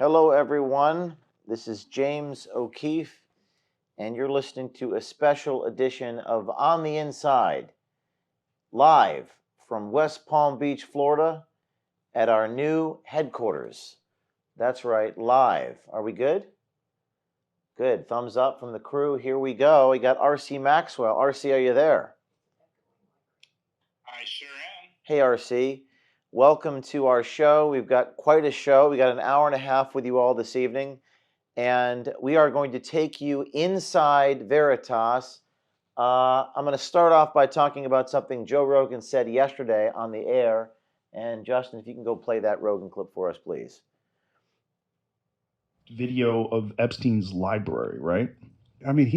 Hello, everyone. This is James O'Keefe, and you're listening to a special edition of On the Inside, live from West Palm Beach, Florida, at our new headquarters. That's right, live. Are we good? Good. Thumbs up from the crew. Here we go. We got R.C. Maxwell. R.C., are you there? I sure am. Hey, R.C. Welcome to our show. We've got quite a show. We got an hour and a half with you all this evening, and we are going to take you inside Veritas. I'm going to start off by talking about something Joe Rogan said yesterday on the air. And Justin, if you can go play that Rogan clip for us, please. Video of Epstein's library, right? I mean,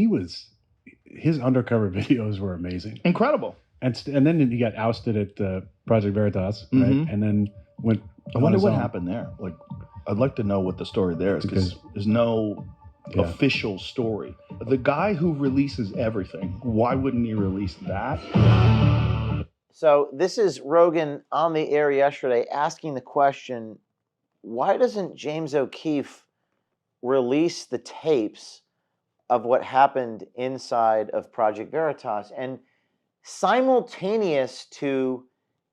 his undercover videos were amazing. Incredible. And then he got ousted at Project Veritas, right? Mhm. And then went. I wonder what happened there. Like, I'd like to know what the story there is, because there's no official story. The guy who releases everything, why wouldn't he release that? So this is Rogan on the air yesterday asking the question, why doesn't James O'Keefe release the tapes of what happened inside of Project Veritas? And simultaneous to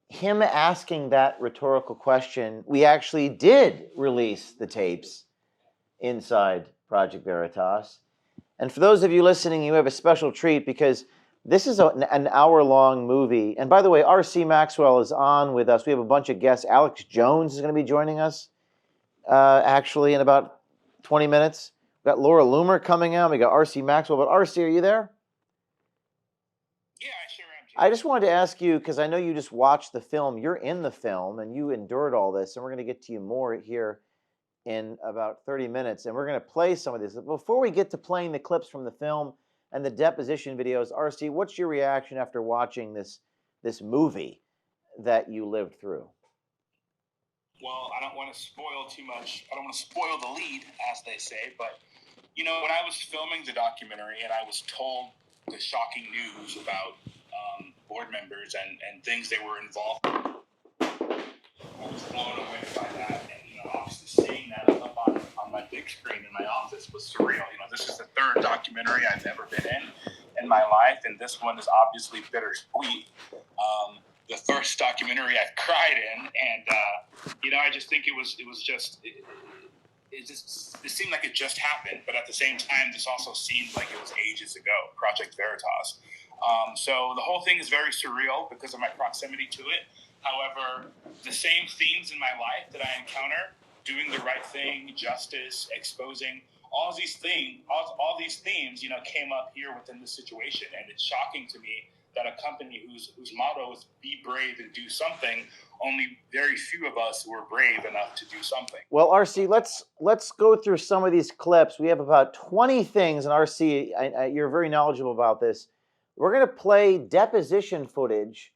him asking that rhetorical question, we actually did release the tapes inside Project Veritas. And for those of you listening, you have a special treat because this is an hour-long movie. And by the way, R.C. Maxwell is on with us. We have a bunch of guests. Alex Jones is going to be joining us actually in about 20 minutes. We've got Laura Loomer coming out. We got R.C. Maxwell. But R.C., are you there? Yeah, I sure am. I just wanted to ask you, because I know you just watched the film. You're in the film, and you endured all this. And we're going to get to you more here in about 30 minutes. And we're going to play some of this. Before we get to playing the clips from the film and the deposition videos, R.C., what's your reaction after watching this movie that you lived through? Well, I don't want to spoil too much. I don't want to spoil the lead, as they say. But, you know, when I was filming the documentary and I was told the shocking news about board members and things they were involved in, I was blown away by that. And, you know, obviously seeing that up on my big screen in my office was surreal. You know, this is the third documentary I've ever been in my life, and this one is obviously bittersweet. The first documentary I've cried in, and you know, I just think it seemed like it just happened, but at the same time, this also seemed like it was ages ago, Project Veritas. So the whole thing is very surreal because of my proximity to it. However, the same themes in my life that I encounter, doing the right thing, justice, exposing, all these themes, you know, came up here within this situation, and it's shocking to me that a company whose motto is be brave and do something, only very few of us were brave enough to do something. Well, RC, let's go through some of these clips. We have about 20 things, and RC, you're very knowledgeable about this. We're going to play deposition footage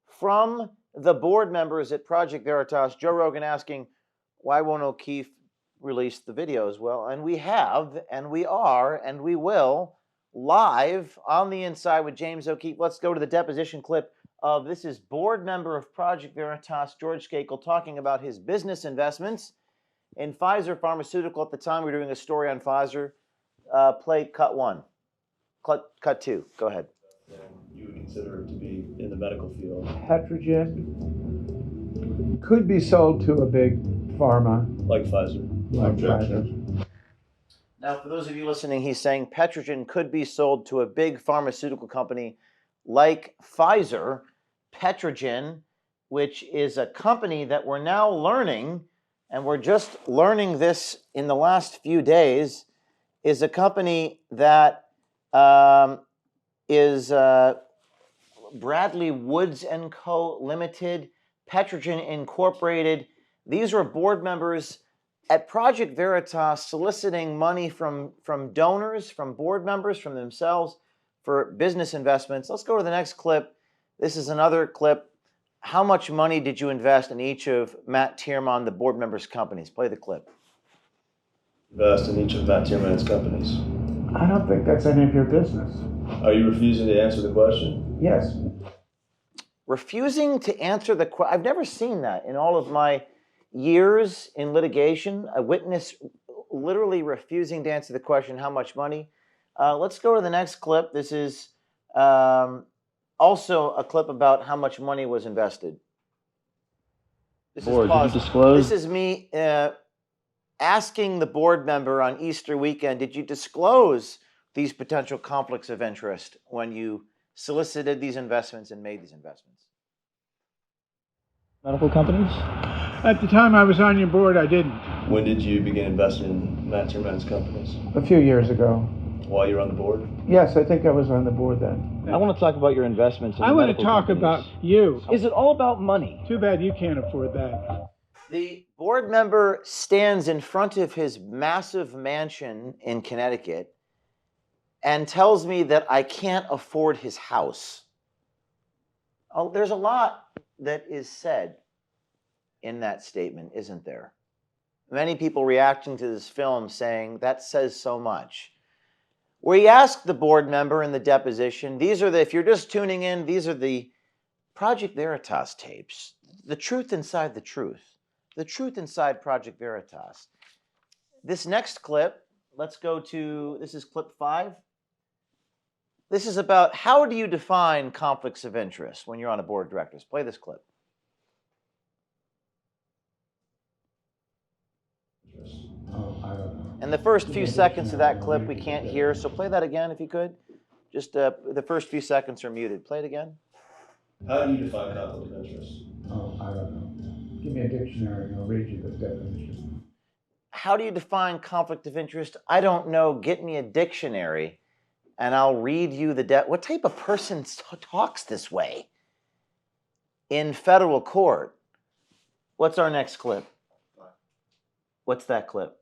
from the board members at Project Veritas. Joe Rogan asking, why won't O'Keefe release the videos? Well, and we have, and we are, and we will, live on the inside with James O'Keefe. Let's go to the deposition clip of, this is board member of Project Veritas, George Skakel, talking about his business investments in Pfizer Pharmaceutical. At the time, we were doing a story on Pfizer. Play cut one. Cut two. Go ahead. You would consider it to be in the medical field. Petrogen could be sold to a big pharma. Like Pfizer. Like Pfizer. Now, for those of you listening, he's saying Petrogen could be sold to a big pharmaceutical company like Pfizer. Petrogen, which is a company that we're now learning, and we're just learning this in the last few days, is a company that is Bradley Woods & Co. Limited, Petrogen Incorporated. These are board members at Project Veritas soliciting money from donors, from board members, from themselves for business investments. Let's go to the next clip. This is another clip. How much money did you invest in each of Matt Tierman, the board members' companies? Play the clip. Invest in each of Matt Tierman's companies. I don't think that's any of your business. Are you refusing to answer the question? Yes. Refusing to answer the question. I've never seen that in all of my years in litigation, a witness literally refusing to answer the question, how much money? Let's go to the next clip. This is also a clip about how much money was invested. This Board, did you disclose? This is me asking the board member on Easter weekend, did you disclose these potential conflicts of interest when you solicited these investments and made these investments? Medical companies? At the time I was on your board, I didn't. When did you begin investing in Matt Tierman's companies? A few years ago. While you were on the board? Yes, I think I was on the board then. I want to talk about your investments in I want to medical talk companies. about you. Is it all about money? Too bad you can't afford that. The board member stands in front of his massive mansion in Connecticut and tells me that I can't afford his house. Oh, there's a lot that is said in that statement, isn't there? Many people reacting to this film saying that says so much. We asked the board member in the deposition, if you're just tuning in, these are the Project Veritas tapes, the truth inside the truth. The truth inside Project Veritas. This next clip, let's go to, this is clip 5. This is about how do you define conflicts of interest when you're on a board of directors. Play this clip. Oh, I don't know. And the first few seconds of that clip we can't hear, so play that again if you could. Just the first few seconds are muted. Play it again. How do you define conflict of interest? Oh, I don't know. Give me a dictionary and I'll read you the definition. How do you define conflict of interest? I don't know. Get me a dictionary and I'll read you the what type of person talks this way in federal court? What's our next clip? What's that clip?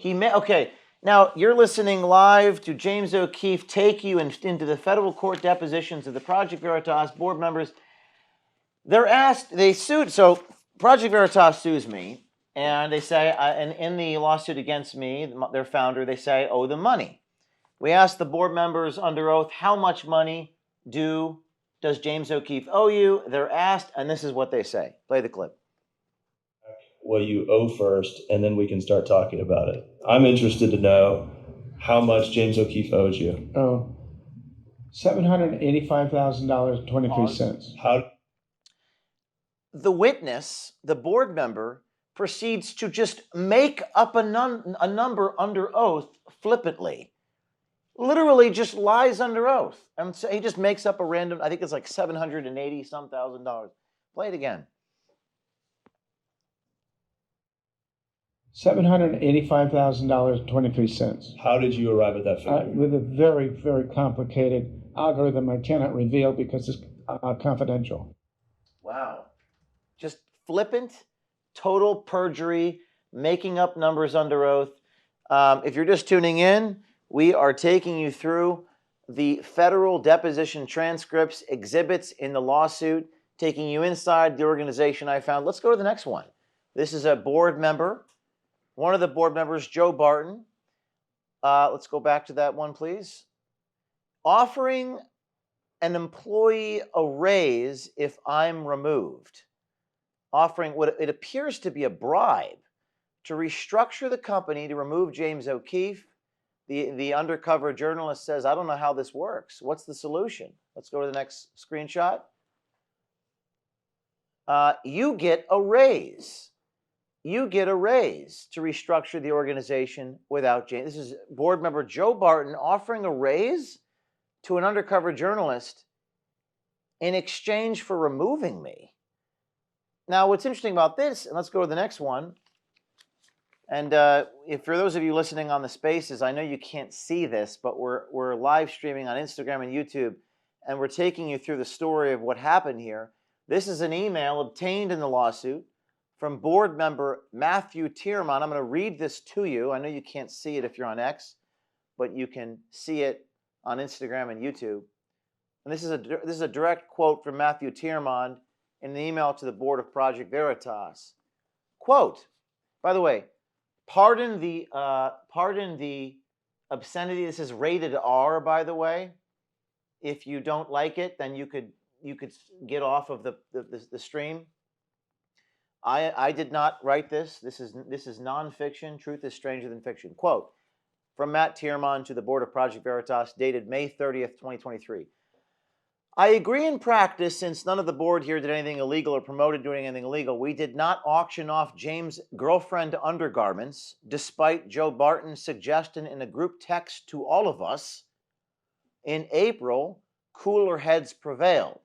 Okay, now you're listening live to James O'Keefe take you into the federal court depositions of the Project Veritas board members. They sued, so Project Veritas sues me, and they say, and in the lawsuit against me, their founder, they say, owe them money. We asked the board members under oath, how much money does James O'Keefe owe you? They're asked, and this is what they say. Play the clip. Well, you owe first, and then we can start talking about it. I'm interested to know how much James O'Keefe owes you. Oh, $785,023. How? The witness, the board member, proceeds to just make up a number under oath flippantly. Literally just lies under oath. And so he just makes up a random, I think it's like $780,000. Play it again. $785,023. How did you arrive at that figure? With a very, very complicated algorithm I cannot reveal because it's confidential. Wow. Just flippant, total perjury, making up numbers under oath. If you're just tuning in, we are taking you through the federal deposition transcripts, exhibits in the lawsuit, taking you inside the organization I found. Let's go to the next one. This is a board member. One of the board members, Joe Barton. Let's go back to that one, please. Offering an employee a raise if I'm removed. Offering what it appears to be a bribe to restructure the company to remove James O'Keefe. The undercover journalist says, I don't know how this works. What's the solution? Let's go to the next screenshot. You get a raise. You get a raise to restructure the organization without James. This is board member Joe Barton offering a raise to an undercover journalist in exchange for removing me. Now, what's interesting about this, and let's go to the next one. And if for those of you listening on the Spaces, I know you can't see this, but we're live streaming on Instagram and YouTube, and we're taking you through the story of what happened here. This is an email obtained in the lawsuit from board member Matthew Tierman. I'm going to read this to you. I know you can't see it if you're on X, but you can see it on Instagram and YouTube. And this is a direct quote from Matthew Tierman in an email to the board of Project Veritas. Quote, by the way, pardon the obscenity. This is rated R, by the way. If you don't like it, then you could get off of the stream. I did not write this. This is nonfiction. Truth is stranger than fiction. Quote from Matt Tierman to the board of Project Veritas, dated May 30th, 2023. I agree in practice, since none of the board here did anything illegal or promoted doing anything illegal. We did not auction off James' girlfriend undergarments, despite Joe Barton's suggestion in a group text to all of us. In April, cooler heads prevailed.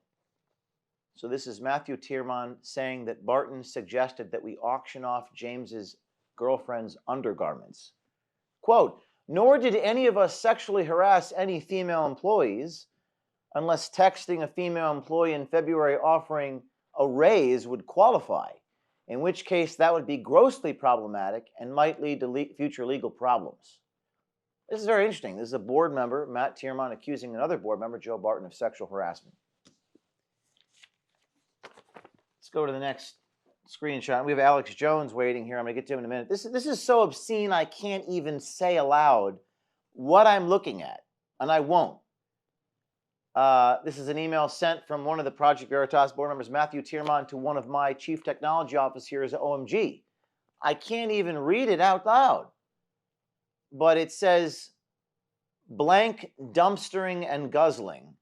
So this is Matthew Tierman saying that Barton suggested that we auction off James's girlfriend's undergarments. Quote, nor did any of us sexually harass any female employees, unless texting a female employee in February offering a raise would qualify, in which case that would be grossly problematic and might lead to future legal problems. This is very interesting. This is a board member, Matt Tierman, accusing another board member, Joe Barton, of sexual harassment. Let's go to the next screenshot. We have Alex Jones waiting here. I'm going to get to him in a minute. This is so obscene I can't even say aloud what I'm looking at, and I won't. This is an email sent from one of the Project Veritas board members, Matthew Tierman, to one of my chief technology officers at OMG. I can't even read it out loud, but it says, blank dumpstering and guzzling.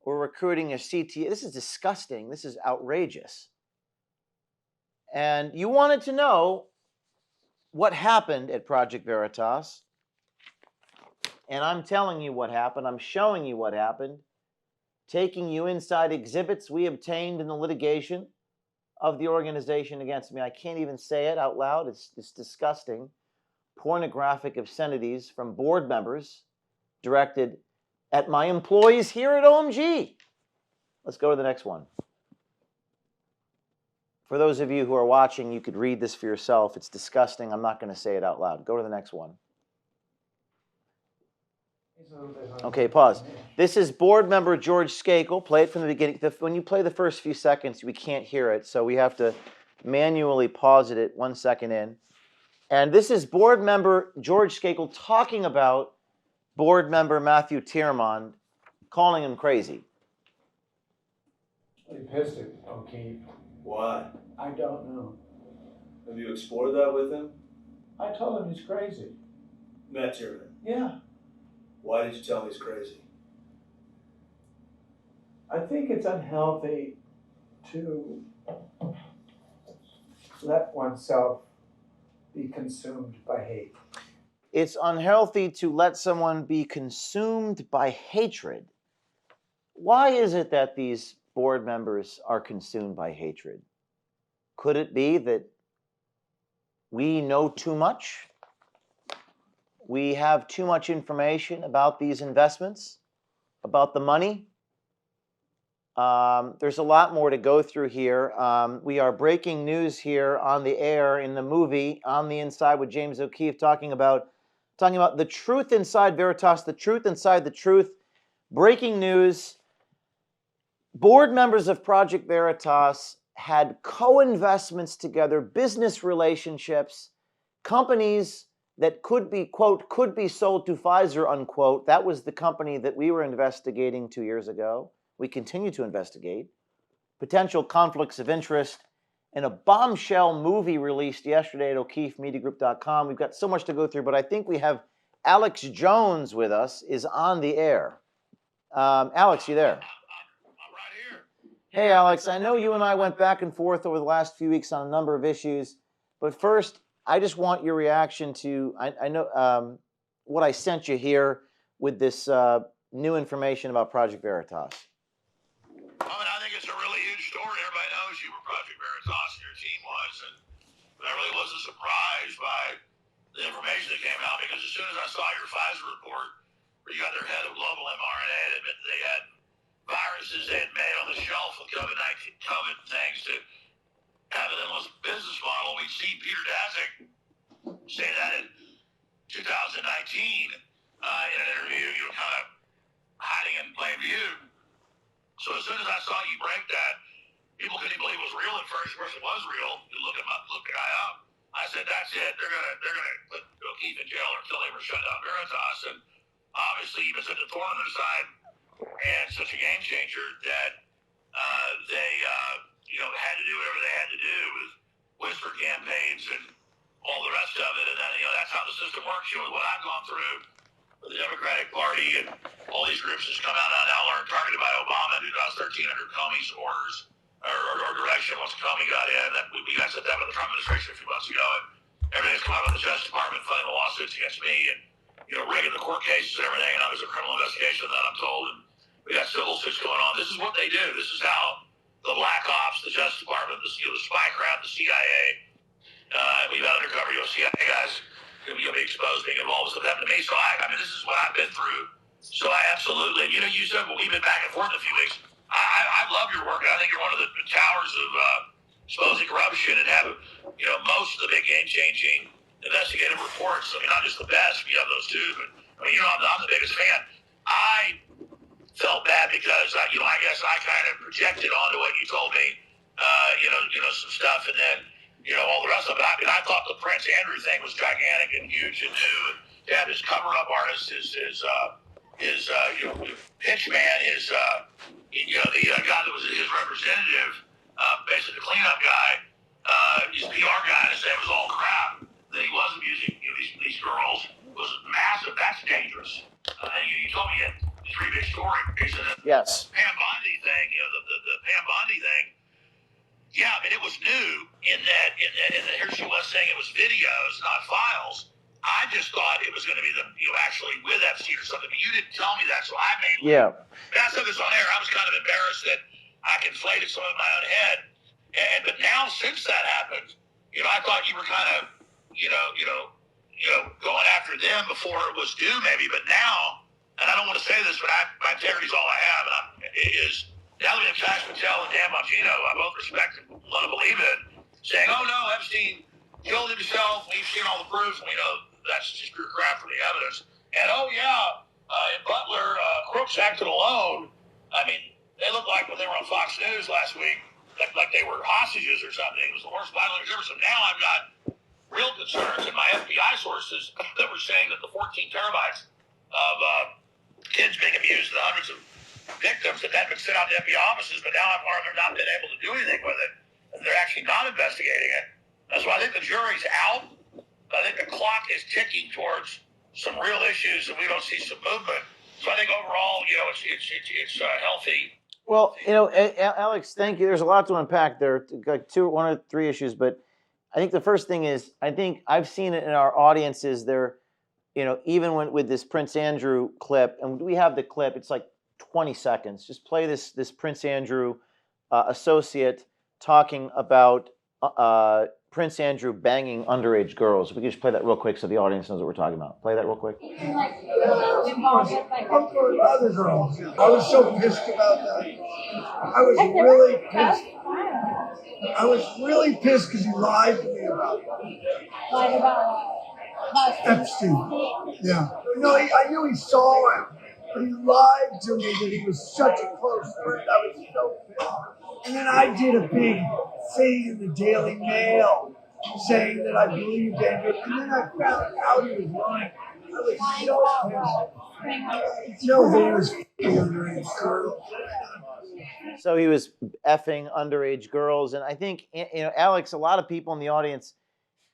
We're recruiting a CTA. This is disgusting. This is outrageous. And you wanted to know what happened at Project Veritas. And I'm telling you what happened. I'm showing you what happened. Taking you inside exhibits we obtained in the litigation of the organization against me. I can't even say it out loud. It's disgusting. Pornographic obscenities from board members directed at my employees here at OMG. Let's go to the next one. For those of you who are watching, you could read this for yourself. It's disgusting. I'm not going to say it out loud. Go to the next one. Okay, pause. This is board member George Skakel. Play it from the beginning. When you play the first few seconds, we can't hear it, so we have to manually pause it at 1 second in. And this is board member George Skakel talking about board member Matthew Tierman, calling him crazy. He pissed it, O'Keefe. Why? I don't know. Have you explored that with him? I told him he's crazy. Matt Tierman. Yeah. Why did you tell me he's crazy? I think it's unhealthy to let oneself be consumed by hate. It's unhealthy to let someone be consumed by hatred. Why is it that these board members are consumed by hatred? Could it be that we know too much? We have too much information about these investments, about the money. There's a lot more to go through here. We are breaking news here on the air in the movie On the Inside with James O'Keefe, talking about the truth inside Veritas, the truth inside the truth. Breaking news. Board members of Project Veritas had co-investments together, business relationships, companies that could be, quote, could be sold to Pfizer, unquote. That was the company that we were investigating 2 years ago. We continue to investigate. Potential conflicts of interest, and a bombshell movie released yesterday at O'KeefeMediaGroup.com. We've got so much to go through, but I think we have Alex Jones with us, is on the air. Alex, you there? I'm right here. Hey, Alex, I know you and I went back and forth over the last few weeks on a number of issues, but first, I just want your reaction to, I know what I sent you here with this new information about Project Veritas. I mean, I think it's a really huge story. Everybody knows you were Project Veritas and your team was, and I really wasn't surprised by the information that came out, because as soon as I saw your Pfizer report, where you got their head of global mRNA that admit they had viruses they had made on the shelf with COVID things to have an endless business model. We see Peter Daszak say that in 2019 in an interview, you were kind of hiding in plain view. So as soon as I saw you break that, people couldn't believe it was real at first. Of course, it was real. You look him up, look the guy up. I said, that's it. They're gonna put O'Keefe in jail until they were shut down Veritas. And obviously, you've been such a thorn on their side and such a game changer that they had to do whatever they had to do with whisper campaigns and all the rest of it. And then, that's how the system works. What I've gone through with the Democratic Party and all these groups that's come out now are targeted by Obama, who does 1,300 Comey's orders or direction once Comey got in. That we got set down by the Trump administration a few months ago, and everything's come out of the Justice Department filing the lawsuits against me and rigging the court cases and everything. And there's a criminal investigation of that, I'm told, and we got civil suits going on. This is what they do. This is how the Black Ops, the Justice Department, the spy crowd, the CIA, we've had undercover CIA guys be exposed, being involved with stuff happened to me. So I mean, this is what I've been through. So I absolutely, you said we've been back and forth a few weeks. I love your work. I think you're one of the towers of exposing corruption and have, most of the big game-changing investigative reports. I mean, not just the best. You have those too, but I mean, I'm the biggest fan. I felt bad because I guess I kind of projected onto what you told me, some stuff, and then all the rest of it. I mean, I thought the Prince Andrew thing was gigantic and huge and new, and to have his cover-up artist, his pitch man, the guy that was his representative, basically the cleanup guy, his PR guy, to say it was all crap, that he was abusing these girls was massive. That's dangerous. You told me these three big stories. Yes. Pam Bondi thing, the Pam Bondi thing. Yeah, I mean, it was new in that here she was saying it was videos, not files. I just thought it was going to be actually with Epstein or something, but you didn't tell me that, so I made. Yeah. When I said this on air, I was kind of embarrassed that I conflated some of my own head, but now since that happened, I thought you were kind of, going after them before it was due, maybe, but now, and I don't want to say this, but my integrity is all I have, and is. Now that we have Cash Patel and Dan Bongino, I both respect and want to believe it, saying, oh no, Epstein killed himself, we've seen all the proof, and we know that's just pure crap for the evidence. And oh yeah, in Butler, crooks acted alone. I mean, they looked like when they were on Fox News last week, like they were hostages or something. It was the worst violence ever. So now I've got real concerns in my FBI sources that were saying that the 14 terabytes of kids being abused and hundreds of victims that had been sent out to FBI offices, but now I've learned they're not been able to do anything with it, and they're actually not investigating it. That's why I think the jury's out. I think the clock is ticking towards some real issues, and we don't see some movement. So I think overall, it's healthy. Well, Alex, thank you. There's a lot to unpack there. Like one or three issues, but I think the first thing is I think I've seen it in our audiences. There, even with this Prince Andrew clip, and we have the clip. It's like 20 seconds. Just play this Prince Andrew associate talking about Prince Andrew banging underage girls. We can just play that real quick so the audience knows what we're talking about. Play that real quick. Other girls. I was so pissed about that. I was really pissed because he lied to me about it. Lied about Epstein. Yeah. No, I knew he saw him. But he lied to me that he was such a close friend. I was so pissed. And then I did a big thing in the Daily Mail saying that I believed Andrew. And then I found out he was lying. I was so pissed. No, that he was underage girls. So he was effing underage girls. And I think, Alex, a lot of people in the audience,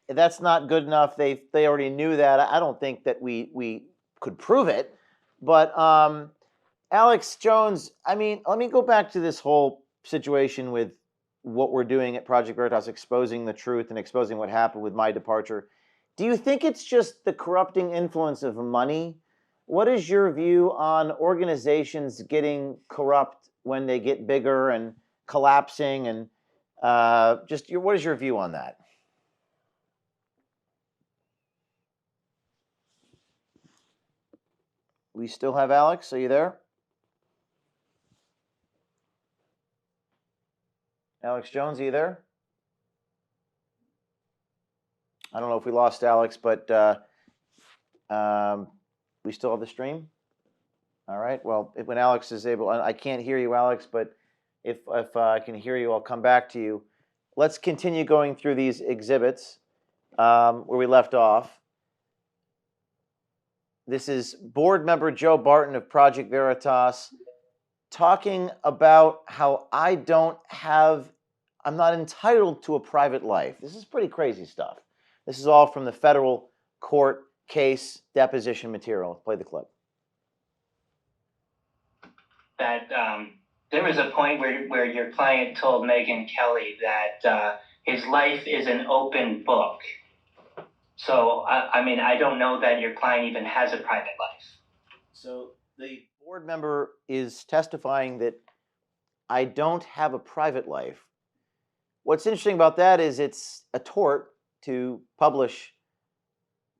that's not good enough. They already knew that. I don't think that we could prove it. But Alex Jones, I mean, let me go back to this whole situation with what we're doing at Project Veritas, exposing the truth and exposing what happened with my departure. Do you think it's just the corrupting influence of money? What is your view on organizations getting corrupt when they get bigger and collapsing? And what is your view on that? We still have Alex. Are you there? Alex Jones, are you there? I don't know if we lost Alex, but we still have the stream. All right. Well, when Alex is able, I can't hear you, Alex, but if I can hear you, I'll come back to you. Let's continue going through these exhibits where we left off. This is board member Joe Barton of Project Veritas talking about how I don't have I'm not entitled to a private life. This is pretty crazy stuff. This is all from the federal court case deposition material. Play the clip. That there was a point where your client told Megyn Kelly that his life is an open book. So, I mean, I don't know that your client even has a private life. So the board member is testifying that I don't have a private life. What's interesting about that is it's a tort to publish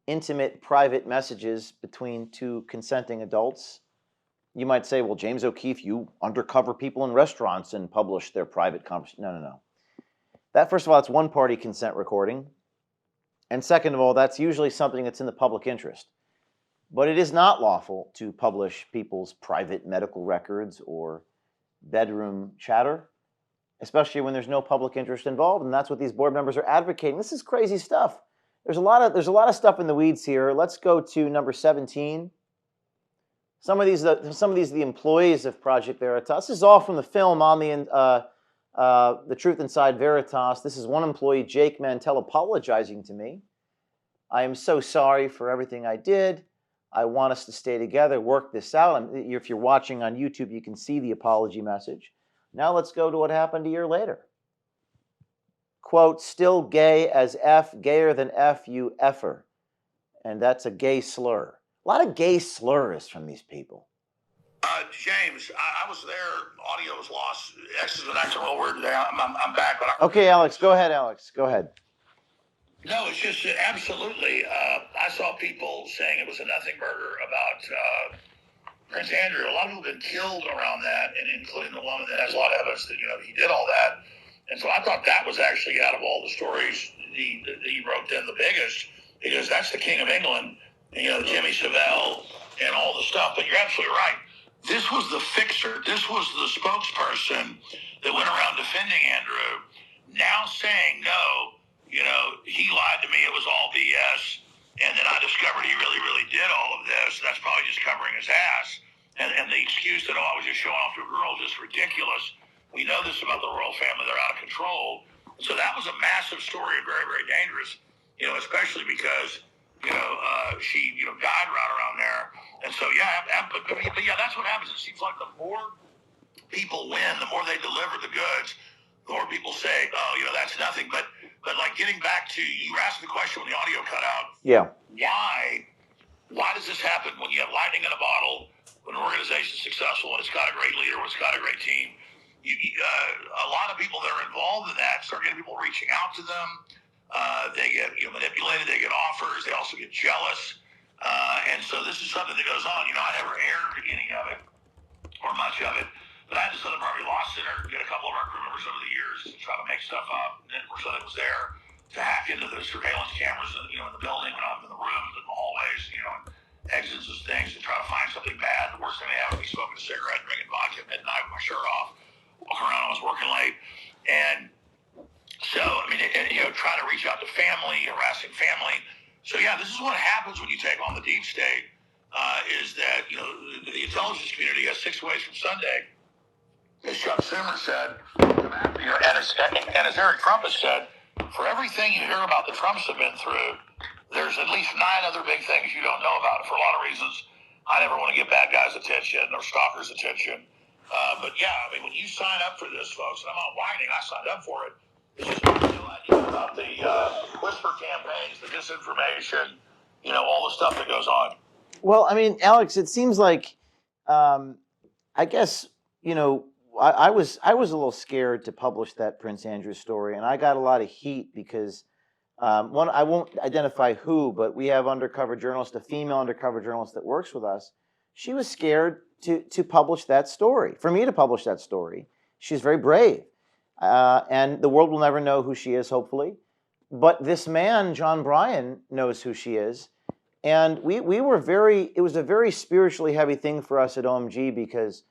intimate, private messages between two consenting adults. You might say, well, James O'Keefe, you undercover people in restaurants and publish their private conversation. No. That, first of all, it's one-party consent recording. And second of all, that's usually something that's in the public interest. But it is not lawful to publish people's private medical records or bedroom chatter, especially when there's no public interest involved, and that's what these board members are advocating. This is crazy stuff. There's a lot of stuff in the weeds here. Let's go to number 17. Some of these are the employees of Project Veritas. This is all from the film on the Truth Inside Veritas. This is one employee, Jake Mantell, apologizing to me. I am so sorry for everything I did. I want us to stay together, work this out. If you're watching on YouTube, you can see the apology message. Now let's go to what happened a year later. Quote, still gay as F, gayer than F, you effer. And that's a gay slur. A lot of gay slurs from these people. James, I was there. Audio was lost. X is an actual real word today. I'm back. But Okay, Alex. Go ahead, Alex. Go ahead. No, it's just absolutely. I saw people saying it was a nothing burger about Prince Andrew. A lot of people have been killed around that, and including the woman that has a lot of evidence that he did all that. And so I thought that was actually, out of all the stories he wrote in, the biggest, because that's the King of England, Jimmy Savile and all the stuff. But you're absolutely right. This was the fixer. This was the spokesperson that went around defending Andrew, now saying, no, he lied to me. It was all BS. And then I discovered he really, really did all of this. That's probably just covering his ass. And the excuse that, I was just showing off to a girl is just ridiculous. We know this about the royal family. They're out of control. So that was a massive story and very, very dangerous, especially because, she, died right around there. And so, but yeah, that's what happens. It seems like the more people win, the more they deliver the goods, the more people say, oh, that's nothing. But like getting back to, you were asking the question when the audio cut out. Yeah. Why does this happen when you have lightning in a bottle, when an organization is successful and it's got a great leader, when it's got a great team? A lot of people that are involved in that start getting people reaching out to them. They get manipulated. They get offers. They also get jealous. And so this is something that goes on. I never aired any of it or much of it. But I had to Southern Poverty Law Center get a couple of our crew members over the years to try to make stuff up. And of course, I was there to hack into the surveillance cameras, in the building, when I'm in the rooms, in the hallways, and exits and things to try to find something bad. The worst thing they have would be smoking a cigarette, drinking vodka at midnight with my shirt off, walking around. I was working late. And so, trying to reach out to family, harassing family. So, yeah, this is what happens when you take on the deep state, is that, the intelligence community has 6 ways from Sunday. As Chuck Schumer said, and as Eric Trump has said, for everything you hear about the Trumps have been through, there's at least 9 other big things you don't know about. For a lot of reasons, I never want to get bad guys' attention or stalkers' attention. But yeah, when you sign up for this, folks, and I'm not whining, I signed up for it. It's just no idea about the whisper campaigns, the disinformation, all the stuff that goes on. Well, Alex, it seems like, I guess, I was a little scared to publish that Prince Andrew story, and I got a lot of heat because, I won't identify who, but we have undercover journalist, a female undercover journalist that works with us. She was scared to publish that story, for me to publish that story. She's very brave, and the world will never know who she is, hopefully. But this man, John Bryan, knows who she is. And it was a very spiritually heavy thing for us at OMG because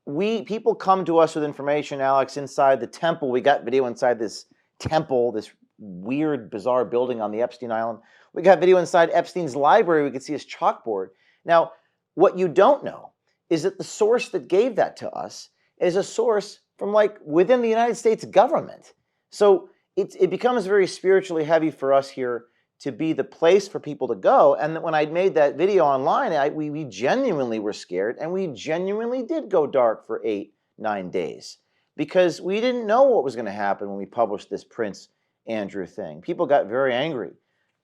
people come to us with information, Alex, inside the temple. We got video inside this temple, this weird, bizarre building on the Epstein Island. We got video inside Epstein's library. We could see his chalkboard. Now, what you don't know is that the source that gave that to us is a source from within the United States government. So it becomes very spiritually heavy for us here to be the place for people to go. And when I made that video online, we genuinely were scared, and we genuinely did go dark for 8-9 days because we didn't know what was going to happen when we published this Prince Andrew thing. People got very angry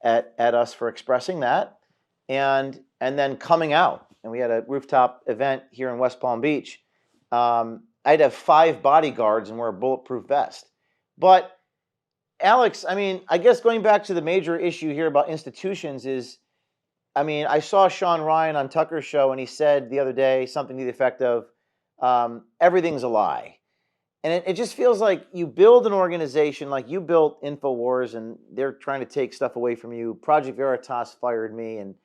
at us for expressing that and then coming out. And we had a rooftop event here in West Palm Beach. I'd have 5 bodyguards and wear a bulletproof vest. But Alex, I mean, I guess going back to the major issue here about institutions is, I mean, I saw Sean Ryan on Tucker's show, and he said the other day something to the effect of, everything's a lie. And it just feels like you build an organization, like you built InfoWars, and they're trying to take stuff away from you. Project Veritas fired me. And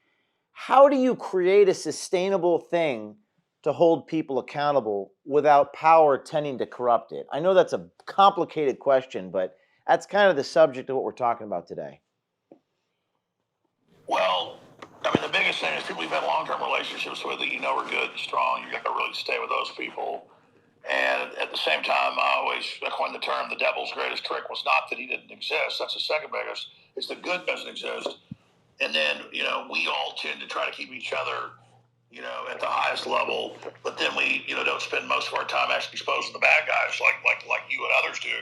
how do you create a sustainable thing to hold people accountable without power tending to corrupt it? I know that's a complicated question, but that's kind of the subject of what we're talking about today. Well, I mean, the biggest thing is people you've had long-term relationships with that you know are good and strong. You got to really stay with those people. And at the same time, I always coined the term, the devil's greatest trick was not that he didn't exist. That's the second biggest. It's the good doesn't exist. And then, we all tend to try to keep each other, at the highest level. But then we, don't spend most of our time actually exposing the bad guys like you and others do.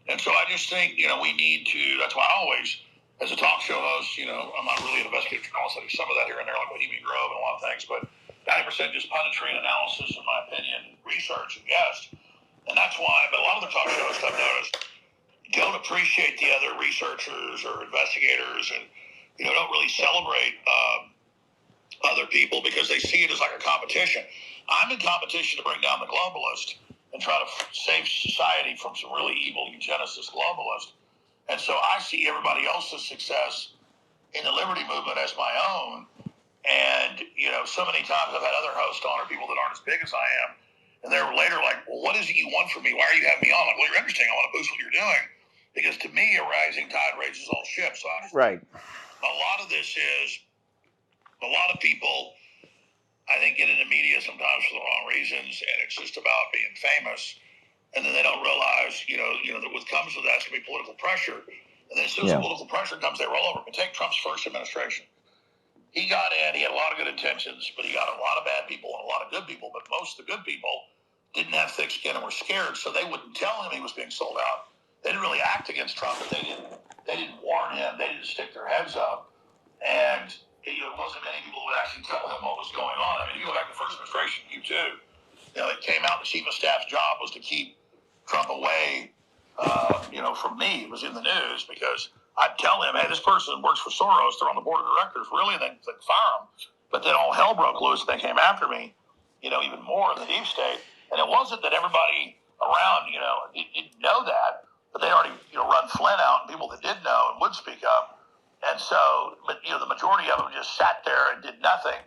And so I just think, we need to, that's why I always, as a talk show host, I'm not really an investigative journalist. I do some of that here and there, like Bohemian Grove and a lot of things, but 90% just punditry and analysis, in my opinion, research and guests. And that's why, but a lot of the talk show hosts I've noticed don't appreciate the other researchers or investigators and, don't really celebrate other people because they see it as like a competition. I'm in competition to bring down the globalist and try to save society from some really evil eugenicist globalists. And so I see everybody else's success in the liberty movement as my own. And, so many times I've had other hosts on or people that aren't as big as I am. And they're later like, well, what is it you want from me? Why are you having me on? I'm like, well, you're interesting. I want to boost what you're doing. Because to me, a rising tide raises all ships. So right. A lot of this is, a lot of people, I think, get into media sometimes for the wrong reasons, and it's just about being famous. And then they don't realize, that what comes with that is going to be political pressure. And then as soon as the political pressure comes, they roll over. But take Trump's first administration. He got in, he had a lot of good intentions, but he got a lot of bad people and a lot of good people. But most of the good people didn't have thick skin and were scared, so they wouldn't tell him he was being sold out. They didn't really act against Trump, but they didn't warn him. They didn't stick their heads up. And it wasn't many people who would actually tell him what was going on. I mean, you go back to the first administration, you too. It came out the chief of staff's job was to keep Trump away, from me. It was in the news because I'd tell him, hey, this person works for Soros. They're on the board of directors. Really? They'd fire him. But then all hell broke loose. They came after me, even more in the deep state. And it wasn't that everybody around, didn't know that, but they already, run Flynn out and people that did know and would speak up. And so, but, the majority of them just sat there and did nothing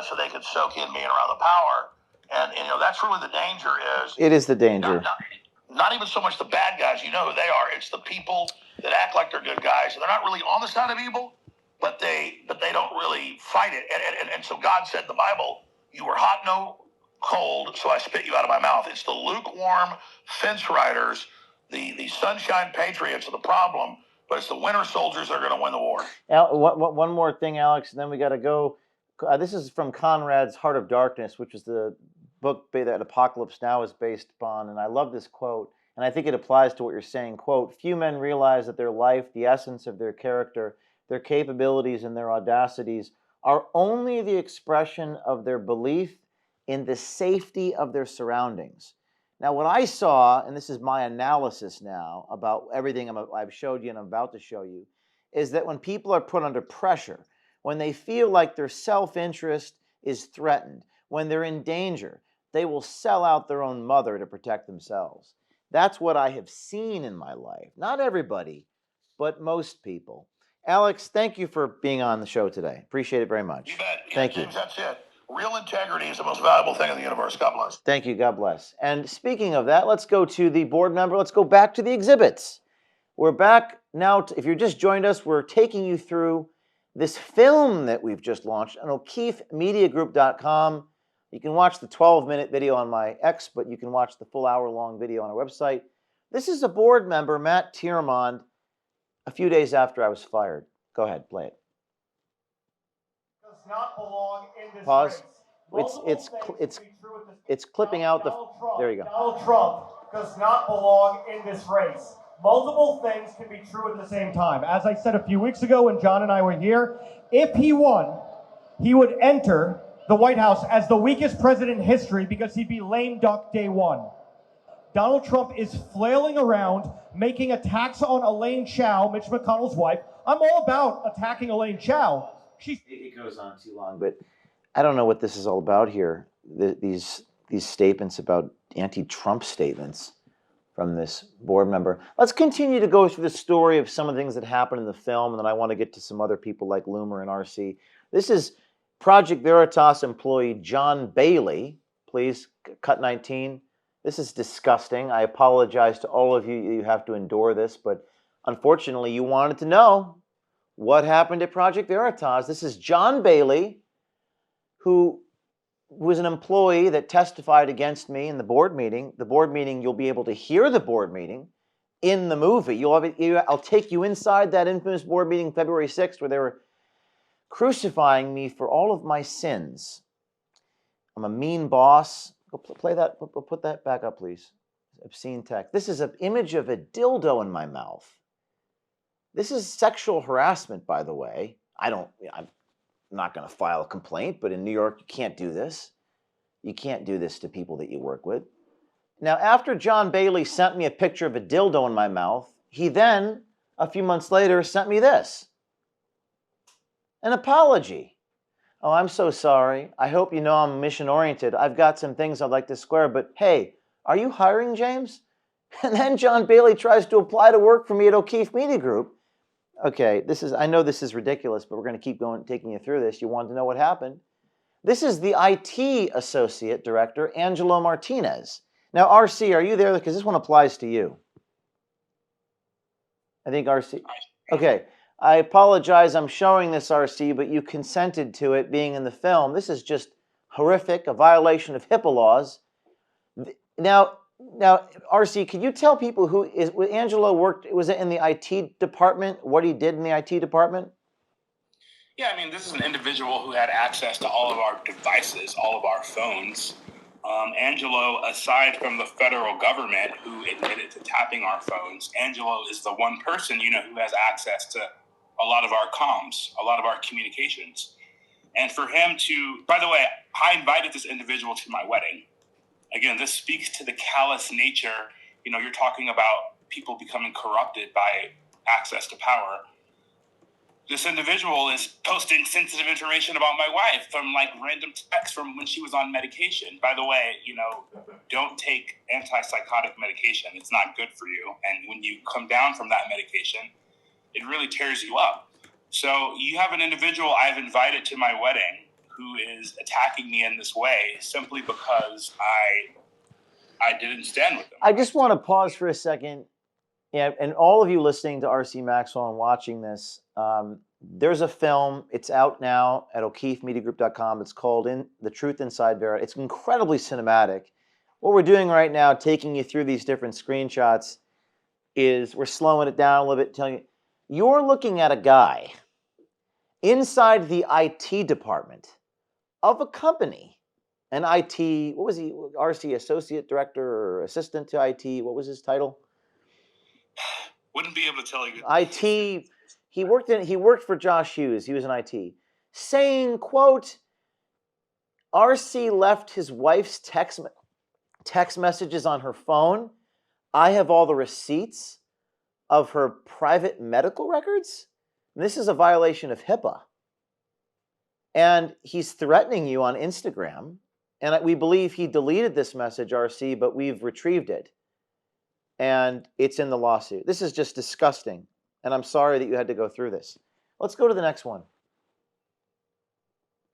so they could soak in me and around the power. And that's really the danger is. It is the danger. Not even so much the bad guys, who they are. It's the people that act like they're good guys. And they're not really on the side of evil, but they don't really fight it. And so God said in the Bible, you were hot, no cold, so I spit you out of my mouth. It's the lukewarm fence riders, the sunshine patriots are the problem, but it's the winter soldiers that are going to win the war. One more thing, Alex, and then we got to go. This is from Conrad's Heart of Darkness, which is the book that Apocalypse Now is based upon. And I love this quote, and I think it applies to what you're saying. Quote, few men realize that their life, the essence of their character, their capabilities and their audacities are only the expression of their belief in the safety of their surroundings. Now, what I saw, and this is my analysis now about everything I've showed you and I'm about to show you, is that when people are put under pressure, when they feel like their self-interest is threatened, when they're in danger, they will sell out their own mother to protect themselves. That's what I have seen in my life. Not everybody, but most people. Alex, thank you for being on the show today. Appreciate it very much. You bet. Thank you. James, that's it. Real integrity is the most valuable thing in the universe. God bless. Thank you. God bless. And speaking of that, let's go to the board member. Let's go back to the exhibits. We're back now. If you're just joined us, we're taking you through this film that we've just launched on O'KeefeMediaGroup.com. You can watch the 12-minute video on my X, but you can watch the full hour-long video on our website. This is a board member, Matt Tiermond, a few days after I was fired. Go ahead, play it. Does not belong in this Pause. race. It's clipping out the. There you go. Donald Trump does not belong in this race. Multiple things can be true at the same time. As I said a few weeks ago when John and I were here, if he won, he would enter the White House as the weakest president in history because he'd be lame duck day one. Donald Trump is flailing around, making attacks on Elaine Chao, Mitch McConnell's wife. I'm all about attacking Elaine Chao. It goes on too long, but I don't know what this is all about here. These statements about anti-Trump statements from this board member. Let's continue to go through the story of some of the things that happened in the film, and then I want to get to some other people like Loomer and RC. This is Project Veritas employee John Bailey. Please, cut 19. This is disgusting. I apologize to all of you. You have to endure this, but unfortunately, you wanted to know what happened at Project Veritas. This is John Bailey, who was an employee that testified against me in the board meeting. The board meeting, you'll be able to hear the board meeting in the movie. I'll take you inside that infamous board meeting February 6th where they were crucifying me for all of my sins. I'm a mean boss. Go play that. Put that back up, please. Obscene text. This is an image of a dildo in my mouth. This is sexual harassment, by the way. I'm not going to file a complaint, but in New York, you can't do this. You can't do this to people that you work with. Now, after John Bailey sent me a picture of a dildo in my mouth, he then, a few months later, sent me this. An apology. Oh, I'm so sorry. I hope you know I'm mission-oriented. I've got some things I'd like to square, but hey, are you hiring, James? And then John Bailey tries to apply to work for me at O'Keefe Media Group. Okay, I know this is ridiculous, but we're going to keep going, taking you through this. You want to know what happened? This is the IT Associate Director, Angelo Martinez. Now, RC, are you there? Because this one applies to you. I think RC. Okay, I apologize. I'm showing this, RC, but you consented to it being in the film. This is just horrific, a violation of HIPAA laws. Now, RC, could you tell people who Angelo worked, was it in the IT department, what he did in the IT department? Yeah, I mean, this is an individual who had access to all of our devices, all of our phones. Angelo, aside from the federal government who admitted to tapping our phones, Angelo is the one person, who has access to a lot of our comms, a lot of our communications. And for him to, by the way, I invited this individual to my wedding. Again, this speaks to the callous nature. You're talking about people becoming corrupted by access to power. This individual is posting sensitive information about my wife from random texts from when she was on medication. By the way, don't take antipsychotic medication. It's not good for you. And when you come down from that medication, it really tears you up. So you have an individual I've invited to my wedding who is attacking me in this way simply because I didn't stand with them. I just want to pause for a second. Yeah, and all of you listening to RC Maxwell and watching this, there's a film. It's out now at O'KeefeMediaGroup.com. It's called The Truth Inside Veritas. It's incredibly cinematic. What we're doing right now, taking you through these different screenshots, is we're slowing it down a little bit, telling you, you're looking at a guy inside the IT department of a company, an IT, what was he, RC Associate Director or Assistant to IT, what was his title? Wouldn't be able to tell you. IT, he worked for Josh Hughes, he was in IT, saying, quote, RC left his wife's text messages on her phone. I have all the receipts of her private medical records. And this is a violation of HIPAA. And he's threatening you on Instagram. And we believe he deleted this message, RC, but we've retrieved it. And it's in the lawsuit. This is just disgusting. And I'm sorry that you had to go through this. Let's go to the next one.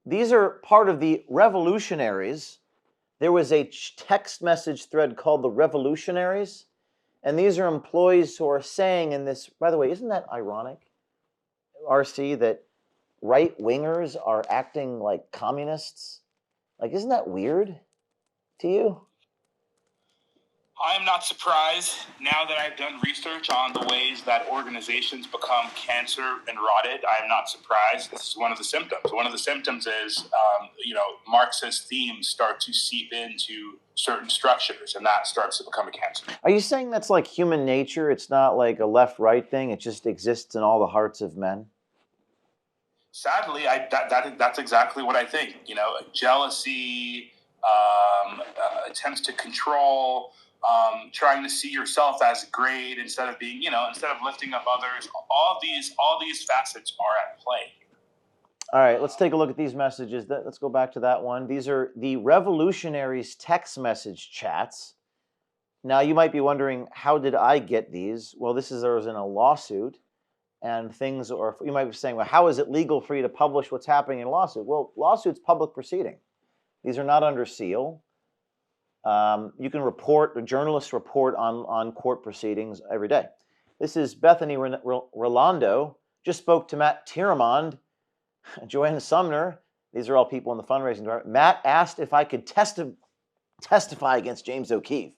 These are part of the revolutionaries. There was a text message thread called the Revolutionaries. And these are employees who are saying in this, by the way, isn't that ironic, RC, that right-wingers are acting like communists? Isn't that weird to you? I am not surprised now that I've done research on the ways that organizations become cancer and rotted. I am not surprised. This is one of the symptoms. One of the symptoms is, Marxist themes start to seep into certain structures, and that starts to become a cancer. Are you saying that's like human nature? It's not like a left-right thing. It just exists in all the hearts of men? Sadly, that's exactly what I think. Jealousy, attempts to control, trying to see yourself as great instead of being, instead of lifting up others. All these facets are at play. All right, let's take a look at these messages. Let's go back to that one. These are the revolutionaries' text message chats. Now, you might be wondering, how did I get these? Well, there was in a lawsuit, and or you might be saying, well, how is it legal for you to publish what's happening in a lawsuit? Well, lawsuit's public proceeding. These are not under seal. You can report, the journalists report on court proceedings every day. This is Bethany Rolando, just spoke to Matt Tieramond, Joanna Sumner. These are all people in the fundraising department. Matt asked if I could testify against James O'Keefe.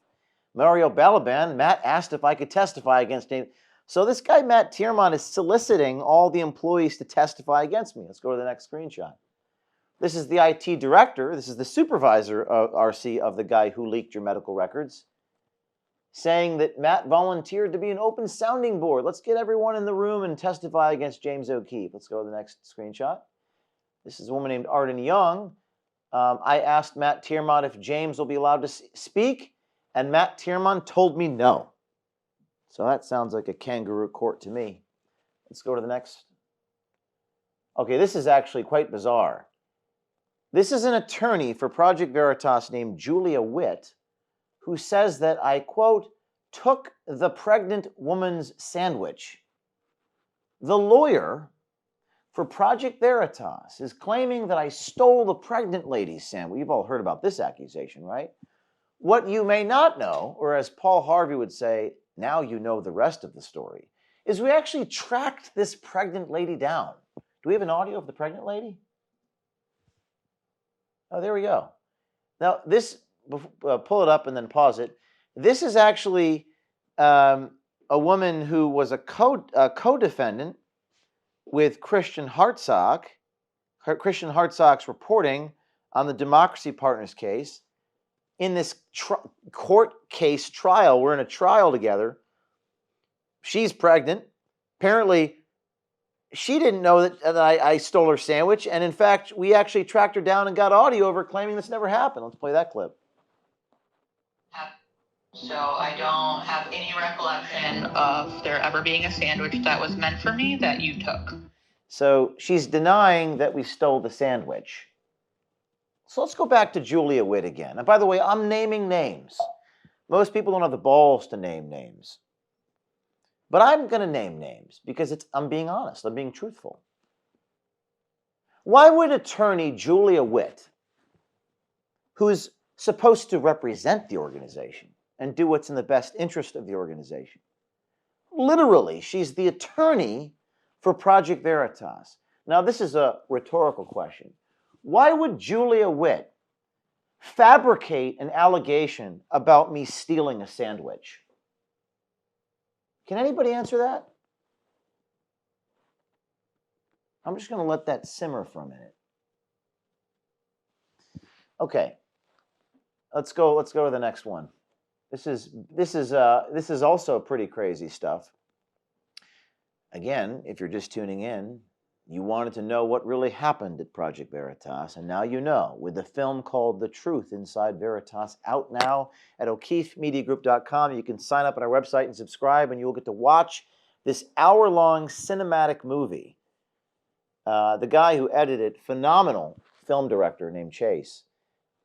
Mario Balaban, Matt asked if I could testify against James. So this guy, Matt Tieramond, is soliciting all the employees to testify against me. Let's go to the next screenshot. This is the IT director. This is the supervisor of RC of the guy who leaked your medical records, saying that Matt volunteered to be an open sounding board. Let's get everyone in the room and testify against James O'Keefe. Let's go to the next screenshot. This is a woman named Arden Young. I asked Matt Tieramond if James will be allowed to speak, and Matt Tieramond told me no. So that sounds like a kangaroo court to me. Let's go to the next. Okay, this is actually quite bizarre. This is an attorney for Project Veritas named Julia Witt, who says that I, quote, took the pregnant woman's sandwich. The lawyer for Project Veritas is claiming that I stole the pregnant lady's sandwich. You've all heard about this accusation, right? What you may not know, or as Paul Harvey would say, now you know the rest of the story, is we actually tracked this pregnant lady down. Do we have an audio of the pregnant lady? Oh, there we go. Now, this, pull it up and then pause it. This is actually a woman who was a co-defendant with Christian Hartsock. Christian Hartsock's reporting on the Democracy Partners case. In this court case trial, we're in a trial together. She's pregnant. Apparently, she didn't know that I stole her sandwich. And in fact, we actually tracked her down and got audio of her claiming this never happened. Let's play that clip. So I don't have any recollection of there ever being a sandwich that was meant for me that you took. So she's denying that we stole the sandwich. So let's go back to Julia Witt again. And by the way, I'm naming names. Most people don't have the balls to name names. But I'm going to name names because I'm being honest. I'm being truthful. Why would attorney Julia Witt, who's supposed to represent the organization and do what's in the best interest of the organization, literally, she's the attorney for Project Veritas. Now, this is a rhetorical question. Why would Julia Witt fabricate an allegation about me stealing a sandwich? Can anybody answer that? I'm just going to let that simmer for a minute. Okay, let's go to the next one. This is also pretty crazy stuff. Again, if you're just tuning in, you wanted to know what really happened at Project Veritas, and now you know, with the film called The Truth Inside Veritas, out now at o'keefemediagroup.com. You can sign up on our website and subscribe, and you will get to watch this hour-long cinematic movie. The guy who edited, phenomenal film director named Chase,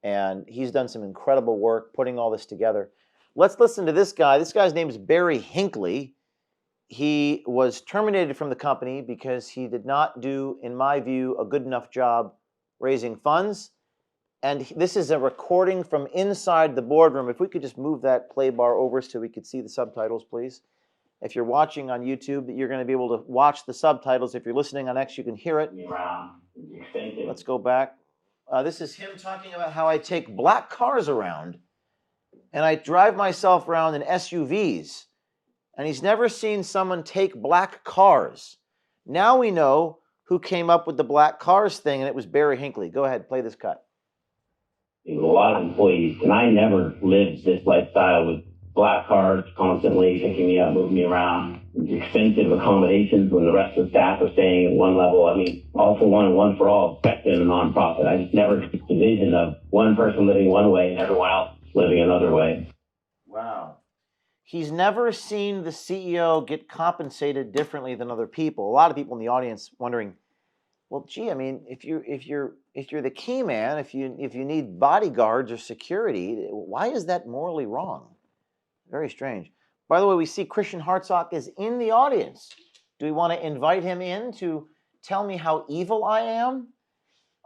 and he's done some incredible work putting all this together. Let's listen to this guy. This guy's name is Barry Hinckley. He was terminated from the company because he did not do, in my view, a good enough job raising funds. And this is a recording from inside the boardroom. If we could just move that play bar over so we could see the subtitles, please. If you're watching on YouTube, you're going to be able to watch the subtitles. If you're listening on X, you can hear it. Let's go back. This is him talking about how I take black cars around and I drive myself around in SUVs, and he's never seen someone take black cars. Now we know who came up with the black cars thing, and it was Barry Hinckley. Go ahead, play this cut. A lot of employees, and I never lived this lifestyle with black cars constantly picking me up, moving me around, expensive accommodations when the rest of the staff are staying at one level. I mean, all for one and one for all, expected in a nonprofit. I just never took the vision of one person living one way and everyone else living another way. Wow. He's never seen the CEO get compensated differently than other people. A lot of people in the audience wondering, well, gee, I mean, if you're the key man, if you need bodyguards or security, why is that morally wrong? Very strange. By the way, we see Christian Hartsock is in the audience. Do we want to invite him in to tell me how evil I am?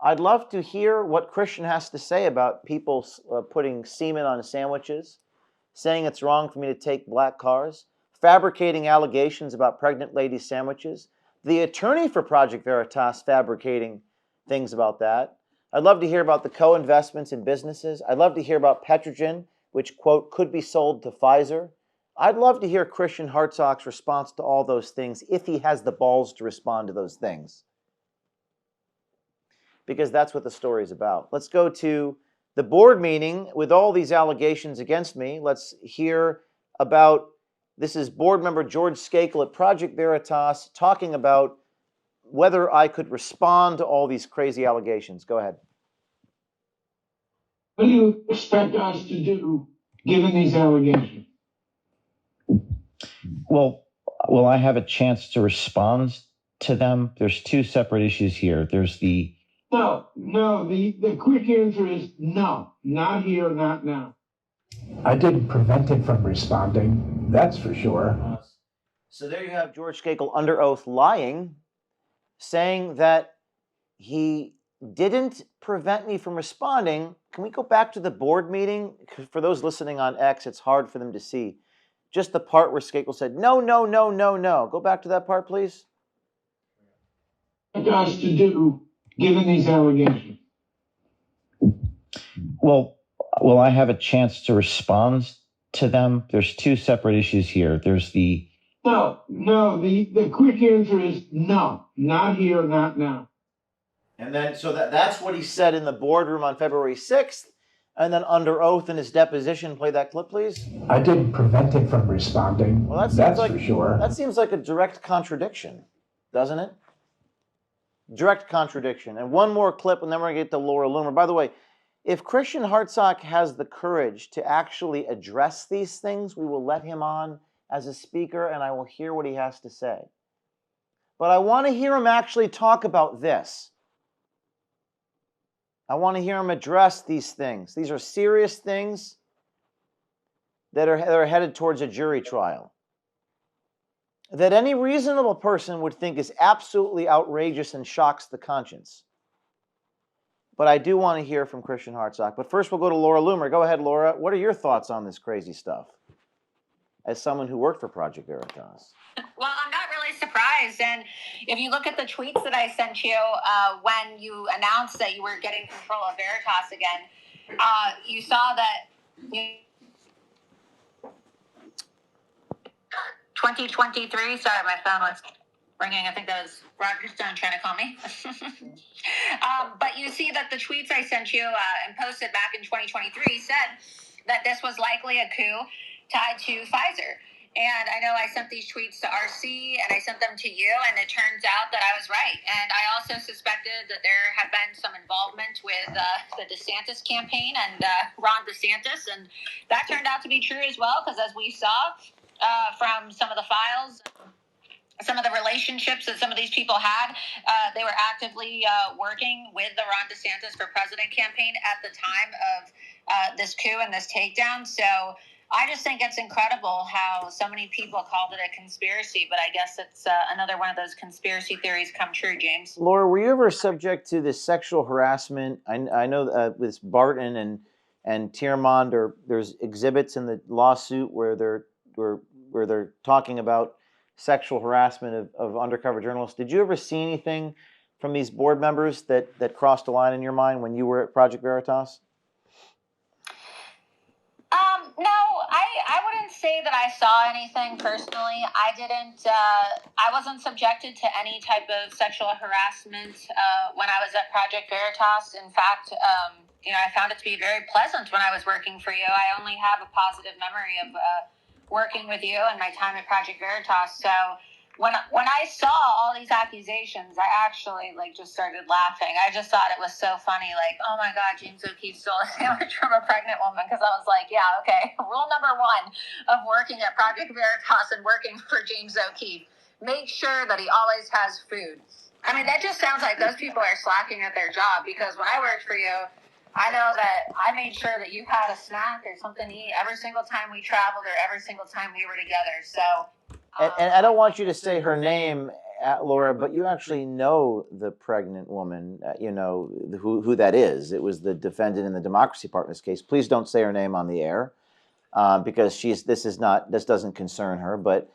I'd love to hear what Christian has to say about people putting semen on sandwiches, saying it's wrong for me to take black cars, fabricating allegations about pregnant lady sandwiches, the attorney for Project Veritas fabricating things about that. I'd love to hear about the co-investments in businesses. I'd love to hear about Petrogen, which, quote, could be sold to Pfizer. I'd love to hear Christian Hartsock's response to all those things if he has the balls to respond to those things. Because that's what the story is about. Let's go to the board meeting with all these allegations against me. Let's hear about, this is board member George Skakel at Project Veritas talking about whether I could respond to all these crazy allegations. Go ahead. What do you expect us to do, given these allegations? Well, will I have a chance to respond to them? There's two separate issues here. There's the... No, the quick answer is no, not here, not now. I didn't prevent him from responding, that's for sure. So there you have George Skakel under oath lying, saying that he didn't prevent me from responding. Can we go back to the board meeting? For those listening on X, it's hard for them to see. Just the part where Skakel said, no, no, no, no, no. Go back to that part, please. What us to do, given these allegations? Well, will I have a chance to respond to them? There's two separate issues here. There's the... No, the quick answer is no, not here, not now. And then, so that's what he said in the boardroom on February 6th. And then under oath in his deposition, play that clip, please. I didn't prevent him from responding, Well, that's like, for sure. That seems like a direct contradiction, doesn't it? Direct contradiction. And one more clip, and then we're going to get to Laura Loomer. By the way, if Christian Hartsock has the courage to actually address these things, we will let him on as a speaker, and I will hear what he has to say. But I want to hear him actually talk about this. I want to hear him address these things. These are serious things that are headed towards a jury trial, that any reasonable person would think is absolutely outrageous and shocks the conscience. But I do want to hear from Christian Hartsock. But first we'll go to Laura Loomer. Go ahead, Laura. What are your thoughts on this crazy stuff as someone who worked for Project Veritas? Well, I'm not really surprised. And if you look at the tweets that I sent you when you announced that you were getting control of Veritas again, you saw that 2023, sorry, my phone was ringing. I think that was Roger Stone trying to call me. But you see that the tweets I sent you and posted back in 2023 said that this was likely a coup tied to Pfizer. And I know I sent these tweets to RC and I sent them to you, and it turns out that I was right. And I also suspected that there had been some involvement with the DeSantis campaign and Ron DeSantis. And that turned out to be true as well, because as we saw from some of the files, some of the relationships that some of these people had, they were actively working with the Ron DeSantis for President campaign at the time of this coup and this takedown. So I just think it's incredible how so many people called it a conspiracy, but I guess it's another one of those conspiracy theories come true, James. Laura, were you ever subject to this sexual harassment? I know with Barton and Tiermond, there's exhibits in the lawsuit where they're talking about sexual harassment of undercover journalists. Did you ever see anything from these board members that crossed a line in your mind when you were at Project Veritas? No, I wouldn't say that I saw anything personally. I wasn't subjected to any type of sexual harassment when I was at Project Veritas. In fact, I found it to be very pleasant when I was working for you. I only have a positive memory of working with you and my time at Project Veritas. So when I saw all these accusations, I actually just started laughing. I just thought it was so funny. Like, oh my God, James O'Keefe stole a sandwich from a pregnant woman. Because I was like, yeah, okay. Rule number one of working at Project Veritas and working for James O'Keefe: make sure that he always has food. I mean, that just sounds like those people are slacking at their job. Because when I worked for you, I know that I made sure that you had a snack or something to eat every single time we traveled or every single time we were together. So. And I don't want you to say her name, Laura, but you actually know the pregnant woman, who that is. It was the defendant in the Democracy Partners case. Please don't say her name on the air, because this doesn't concern her. But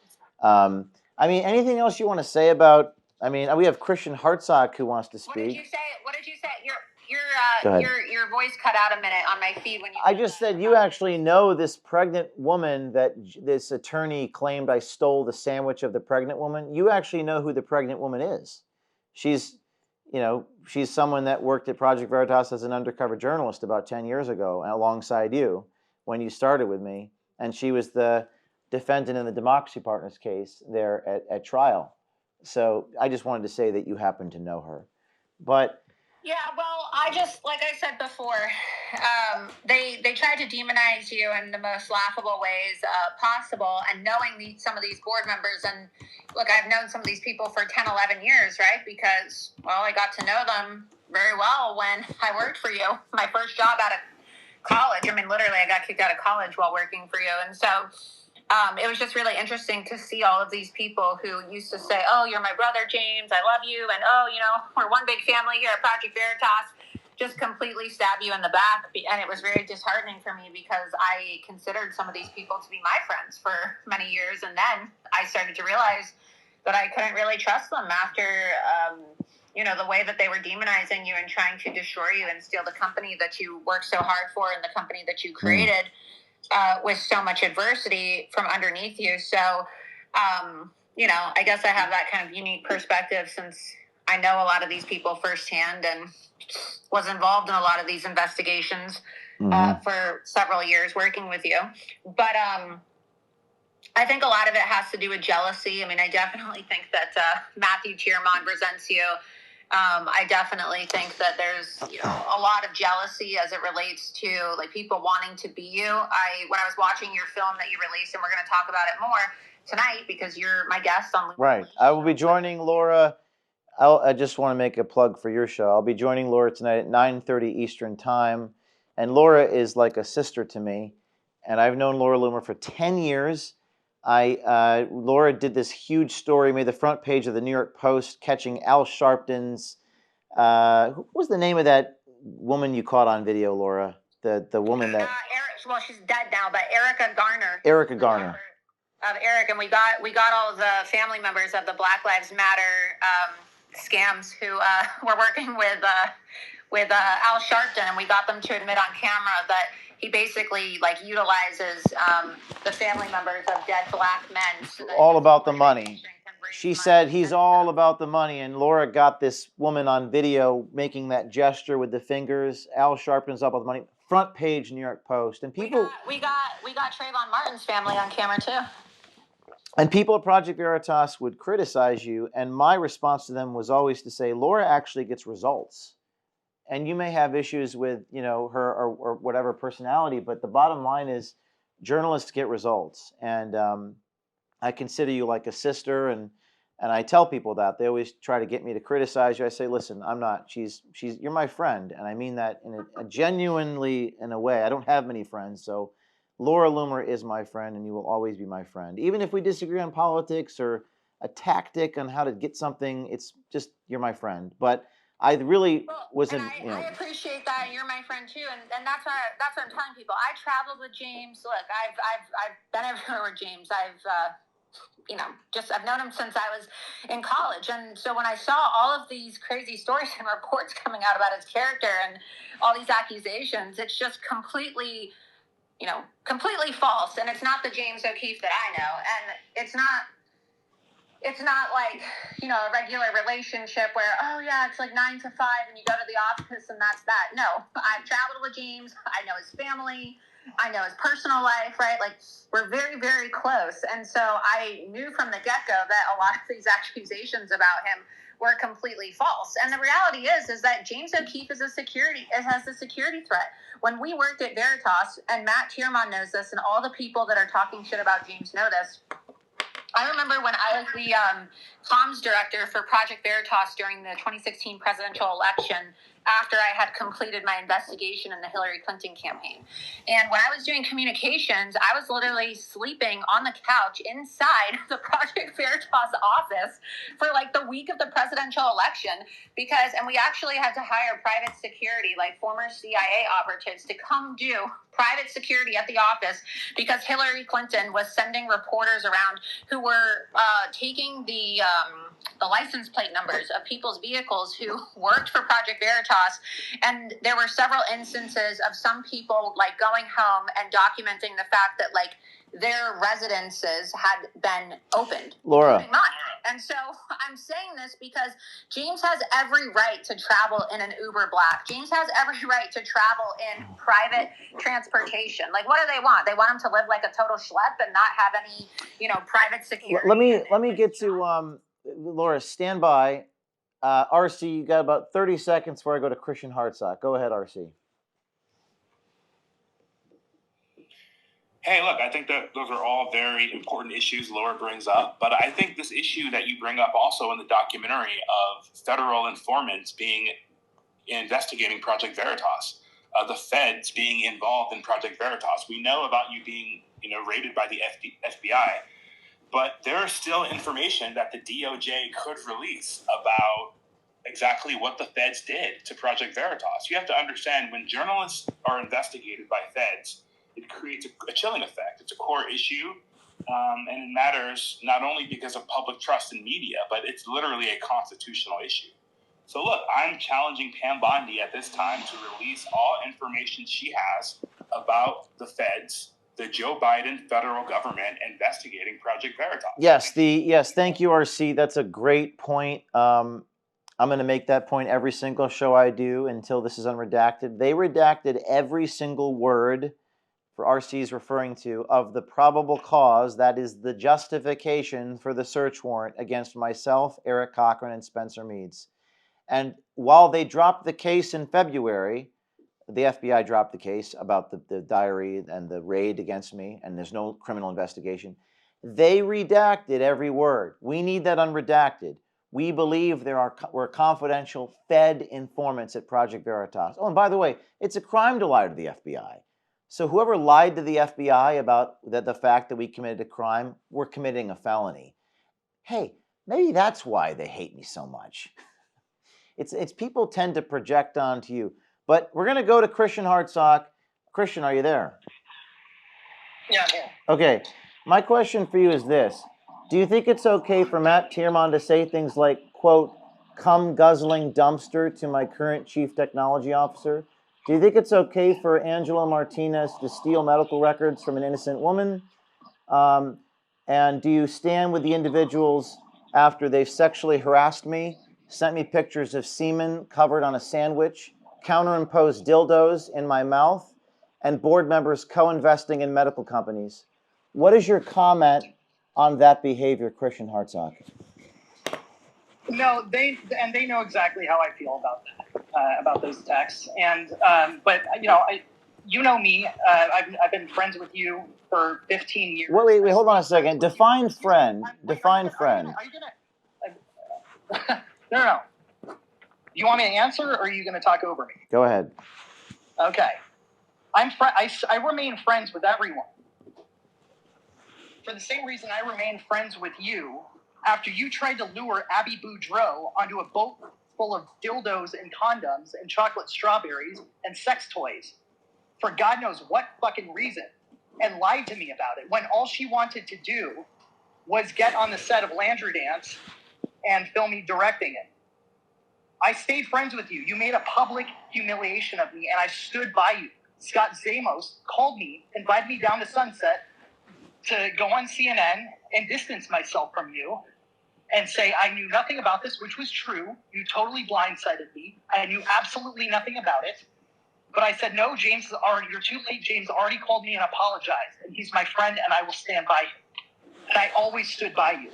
anything else you want to say about? We have Christian Hartsock who wants to speak. What did you say? Go ahead. Your voice cut out a minute on my feed when you. I just said you actually know this pregnant woman that this attorney claimed I stole the sandwich of the pregnant woman. You actually know who the pregnant woman is. She's someone that worked at Project Veritas as an undercover journalist about 10 years ago alongside you when you started with me. And she was the defendant in the Democracy Partners case there at trial. So I just wanted to say that you happen to know her. But yeah, well, like I said before, they tried to demonize you in the most laughable ways possible. And knowing some of these board members, and look, I've known some of these people for 10, 11 years, right? Because, well, I got to know them very well when I worked for you. My first job out of college. Literally, I got kicked out of college while working for you. And so it was just really interesting to see all of these people who used to say, oh, you're my brother, James, I love you, and we're one big family here at Project Veritas, just completely stab you in the back. And it was very disheartening for me because I considered some of these people to be my friends for many years, and then I started to realize that I couldn't really trust them after the way that they were demonizing you and trying to destroy you and steal the company that you worked so hard for and the company that you created. With so much adversity from underneath you. So, I guess I have that kind of unique perspective since I know a lot of these people firsthand and was involved in a lot of these investigations for several years working with you. But I think a lot of it has to do with jealousy. I definitely think that Matthew Tiermont resents you. I definitely think that there's a lot of jealousy as it relates to people wanting to be you. When I was watching your film that you released, and we're going to talk about it more tonight because you're my guest on Loomer. Right. I will be joining Laura. I just want to make a plug for your show. I'll be joining Laura tonight at 9:30 Eastern Time. And Laura is like a sister to me. And I've known Laura Loomer for 10 years. Laura did this huge story, made the front page of the New York Post, catching Al Sharpton's. What was the name of that woman you caught on video, Laura? The woman that. She's dead now, but Erica Garner. Erica Garner. Of Eric, and we got all the family members of the Black Lives Matter scams who were working with Al Sharpton, and we got them to admit on camera that he basically utilizes the family members of dead black men. So all about the money. She said he's all about the money, and Laura got this woman on video making that gesture with the fingers. Al Sharpton's up with the money. Front page New York Post, and people. We got Trayvon Martin's family on camera too. And people at Project Veritas would criticize you, and my response to them was always to say, Laura actually gets results. And you may have issues with, her or whatever personality, but the bottom line is journalists get results. And I consider you like a sister, and I tell people that. They always try to get me to criticize you. I say, listen, I'm not. You're my friend, and I mean that in a genuinely in a way. I don't have many friends, so Laura Loomer is my friend, and you will always be my friend. Even if we disagree on politics or a tactic on how to get something, it's just you're my friend. But I really wasn't. I appreciate that. You're my friend too, and that's what I'm telling people. I traveled with James. Look, I've been everywhere with James. I've known him since I was in college, and so when I saw all of these crazy stories and reports coming out about his character and all these accusations, it's just completely completely false. And it's not the James O'Keefe that I know. And it's not like, a regular relationship where, oh yeah, it's like 9 to 5 and you go to the office and that's that. No, I've traveled with James. I know his family. I know his personal life, right? Like, we're very, very close. And so I knew from the get-go that a lot of these accusations about him were completely false. And the reality is that James O'Keefe has a security threat. When we worked at Veritas, and Matt Tierman knows this, and all the people that are talking shit about James know this, I remember when I was the comms director for Project Veritas during the 2016 presidential election, after I had completed my investigation in the Hillary Clinton campaign. And when I was doing communications, I was literally sleeping on the couch inside the Project Veritas office for like the week of the presidential election and we actually had to hire private security, like former CIA operatives, to come do private security at the office because Hillary Clinton was sending reporters around who were taking the license plate numbers of people's vehicles who worked for Project Veritas. And there were several instances of some people like going home and documenting the fact that like their residences had been opened. Laura. And so I'm saying this because James has every right to travel in an Uber Black. James has every right to travel in private transportation. Like, what do they want? They want him to live like a total schlep and not have any, private security. Let me get to Laura. Stand by. RC, you got about 30 seconds before I go to Christian Hartsock. Go ahead, RC. Hey, look, I think that those are all very important issues Laura brings up, but I think this issue that you bring up also in the documentary of federal informants investigating Project Veritas, the feds being involved in Project Veritas. We know about you being, raided by the FBI, but there is still information that the DOJ could release about exactly what the feds did to Project Veritas. You have to understand, when journalists are investigated by feds, it creates a chilling effect. It's a core issue, and it matters not only because of public trust in media, but it's literally a constitutional issue. So look, I'm challenging Pam Bondi at this time to release all information she has about the feds, the Joe Biden federal government investigating Project Veritas. Yes, thank you, RC. That's a great point. I'm going to make that point every single show I do until this is unredacted. They redacted every single word for RC is referring to of the probable cause, that is the justification for the search warrant against myself, Eric Cochran, and Spencer Meads. And while they dropped the case in February, the FBI dropped the case about the diary and the raid against me, and there's no criminal investigation. They redacted every word. We need that unredacted. We believe were confidential Fed informants at Project Veritas. Oh, and by the way, it's a crime to lie to the FBI. So whoever lied to the FBI about the fact that we committed a crime, we're committing a felony. Hey, maybe that's why they hate me so much. It's people tend to project onto you. But we're going to go to Christian Hartsock. Christian, are you there? Yeah, I'm here. Okay. My question for you is this. Do you think it's okay for Matt Tierman to say things like, quote, "cum guzzling dumpster" to my current chief technology officer? Do you think it's okay for Angelo Martinez to steal medical records from an innocent woman? And do you stand with the individuals after they've sexually harassed me, sent me pictures of semen covered on a sandwich, counterimposed dildos in my mouth, and board members co-investing in medical companies? What is your comment on that behavior, Christian Hartsock? No, they know exactly how I feel about that, about those texts. And but you know me. I've been friends with you for 15 years. Wait, hold on a second. Define friend. Define friend. Are you gonna? No. You want me to answer, or are you going to talk over me? Go ahead. Okay. I remain friends with everyone. For the same reason I remain friends with you after you tried to lure Abby Boudreaux onto a boat full of dildos and condoms and chocolate strawberries and sex toys for God knows what fucking reason, and lied to me about it when all she wanted to do was get on the set of Landry Dance and film me directing it. I stayed friends with you. You made a public humiliation of me, and I stood by you. Scott Zamos, called me, invited me down to Sunset to go on CNN and distance myself from you and say I knew nothing about this, which was true. You totally blindsided me. I knew absolutely nothing about it. But I said, no, James is already, you're too late. James already called me and apologized. And he's my friend and I will stand by him. And I always stood by you.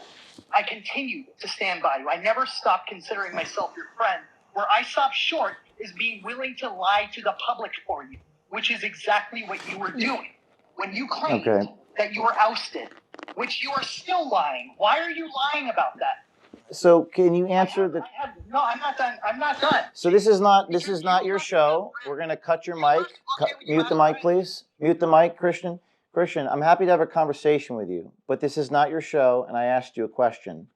I continued to stand by you. I never stopped considering myself your friend. Where I stopped short is being willing to lie to the public for you, which is exactly what you were doing. When you claimed that you were ousted, which you are still lying. Why are you lying about that? So can you answer the? No, I'm not done. I'm not done. So this is not your show. We're gonna cut your mic. Mute the mic, please. Mute the mic, Christian. Christian, I'm happy to have a conversation with you, but this is not your show, and I asked you a question.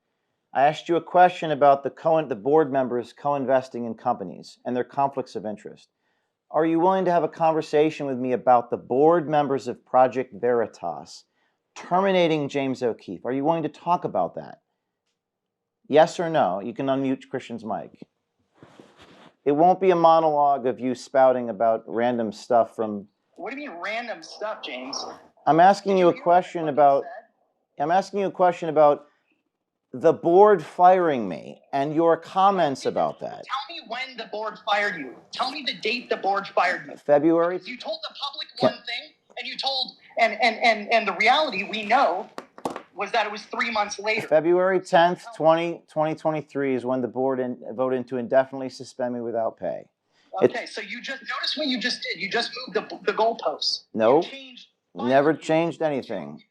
I asked you a question about the board members co-investing in companies and their conflicts of interest. Are you willing to have a conversation with me about the board members of Project Veritas terminating James O'Keefe? Are you willing to talk about that? Yes or no? You can unmute Christian's mic. It won't be a monologue of you spouting about random stuff from... What do you mean random stuff, James? I'm asking you a question about the board firing me and your comments about that. Tell me when the board fired you. Tell me the date the board fired you. February? You told the public one thing, and you told, and the reality we know was that it was 3 months later. February 10th, 2023 is when the board voted to indefinitely suspend me without pay. Okay, so you just, notice what you just did. You just moved the goalposts. No, never changed anything.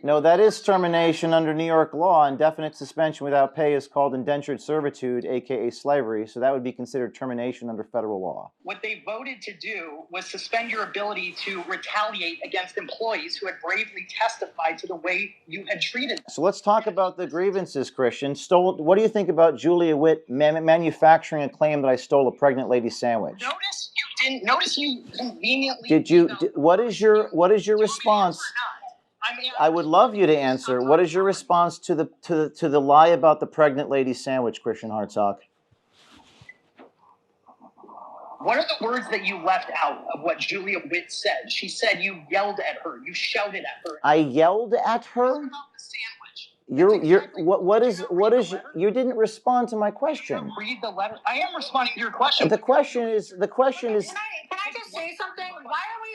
No, that is termination under New York law. Indefinite suspension without pay is called indentured servitude, aka slavery, so that would be considered termination under federal law. What they voted to do was suspend your ability to retaliate against employees who had bravely testified to the way you had treated them. So let's talk about the grievances, Christian. What do you think about Julia Witt manufacturing a claim that I stole a pregnant lady sandwich? Notice you conveniently... What is your response? I would love you to answer. What is your response to the lie about the pregnant lady sandwich, Christian Hartsock? What are the words that you left out of what Julia Witt said? She said you yelled at her. You shouted at her. I yelled at her? You didn't respond to my question. Read the letter. I am responding to your question. The question is. Can I just say something? Why are we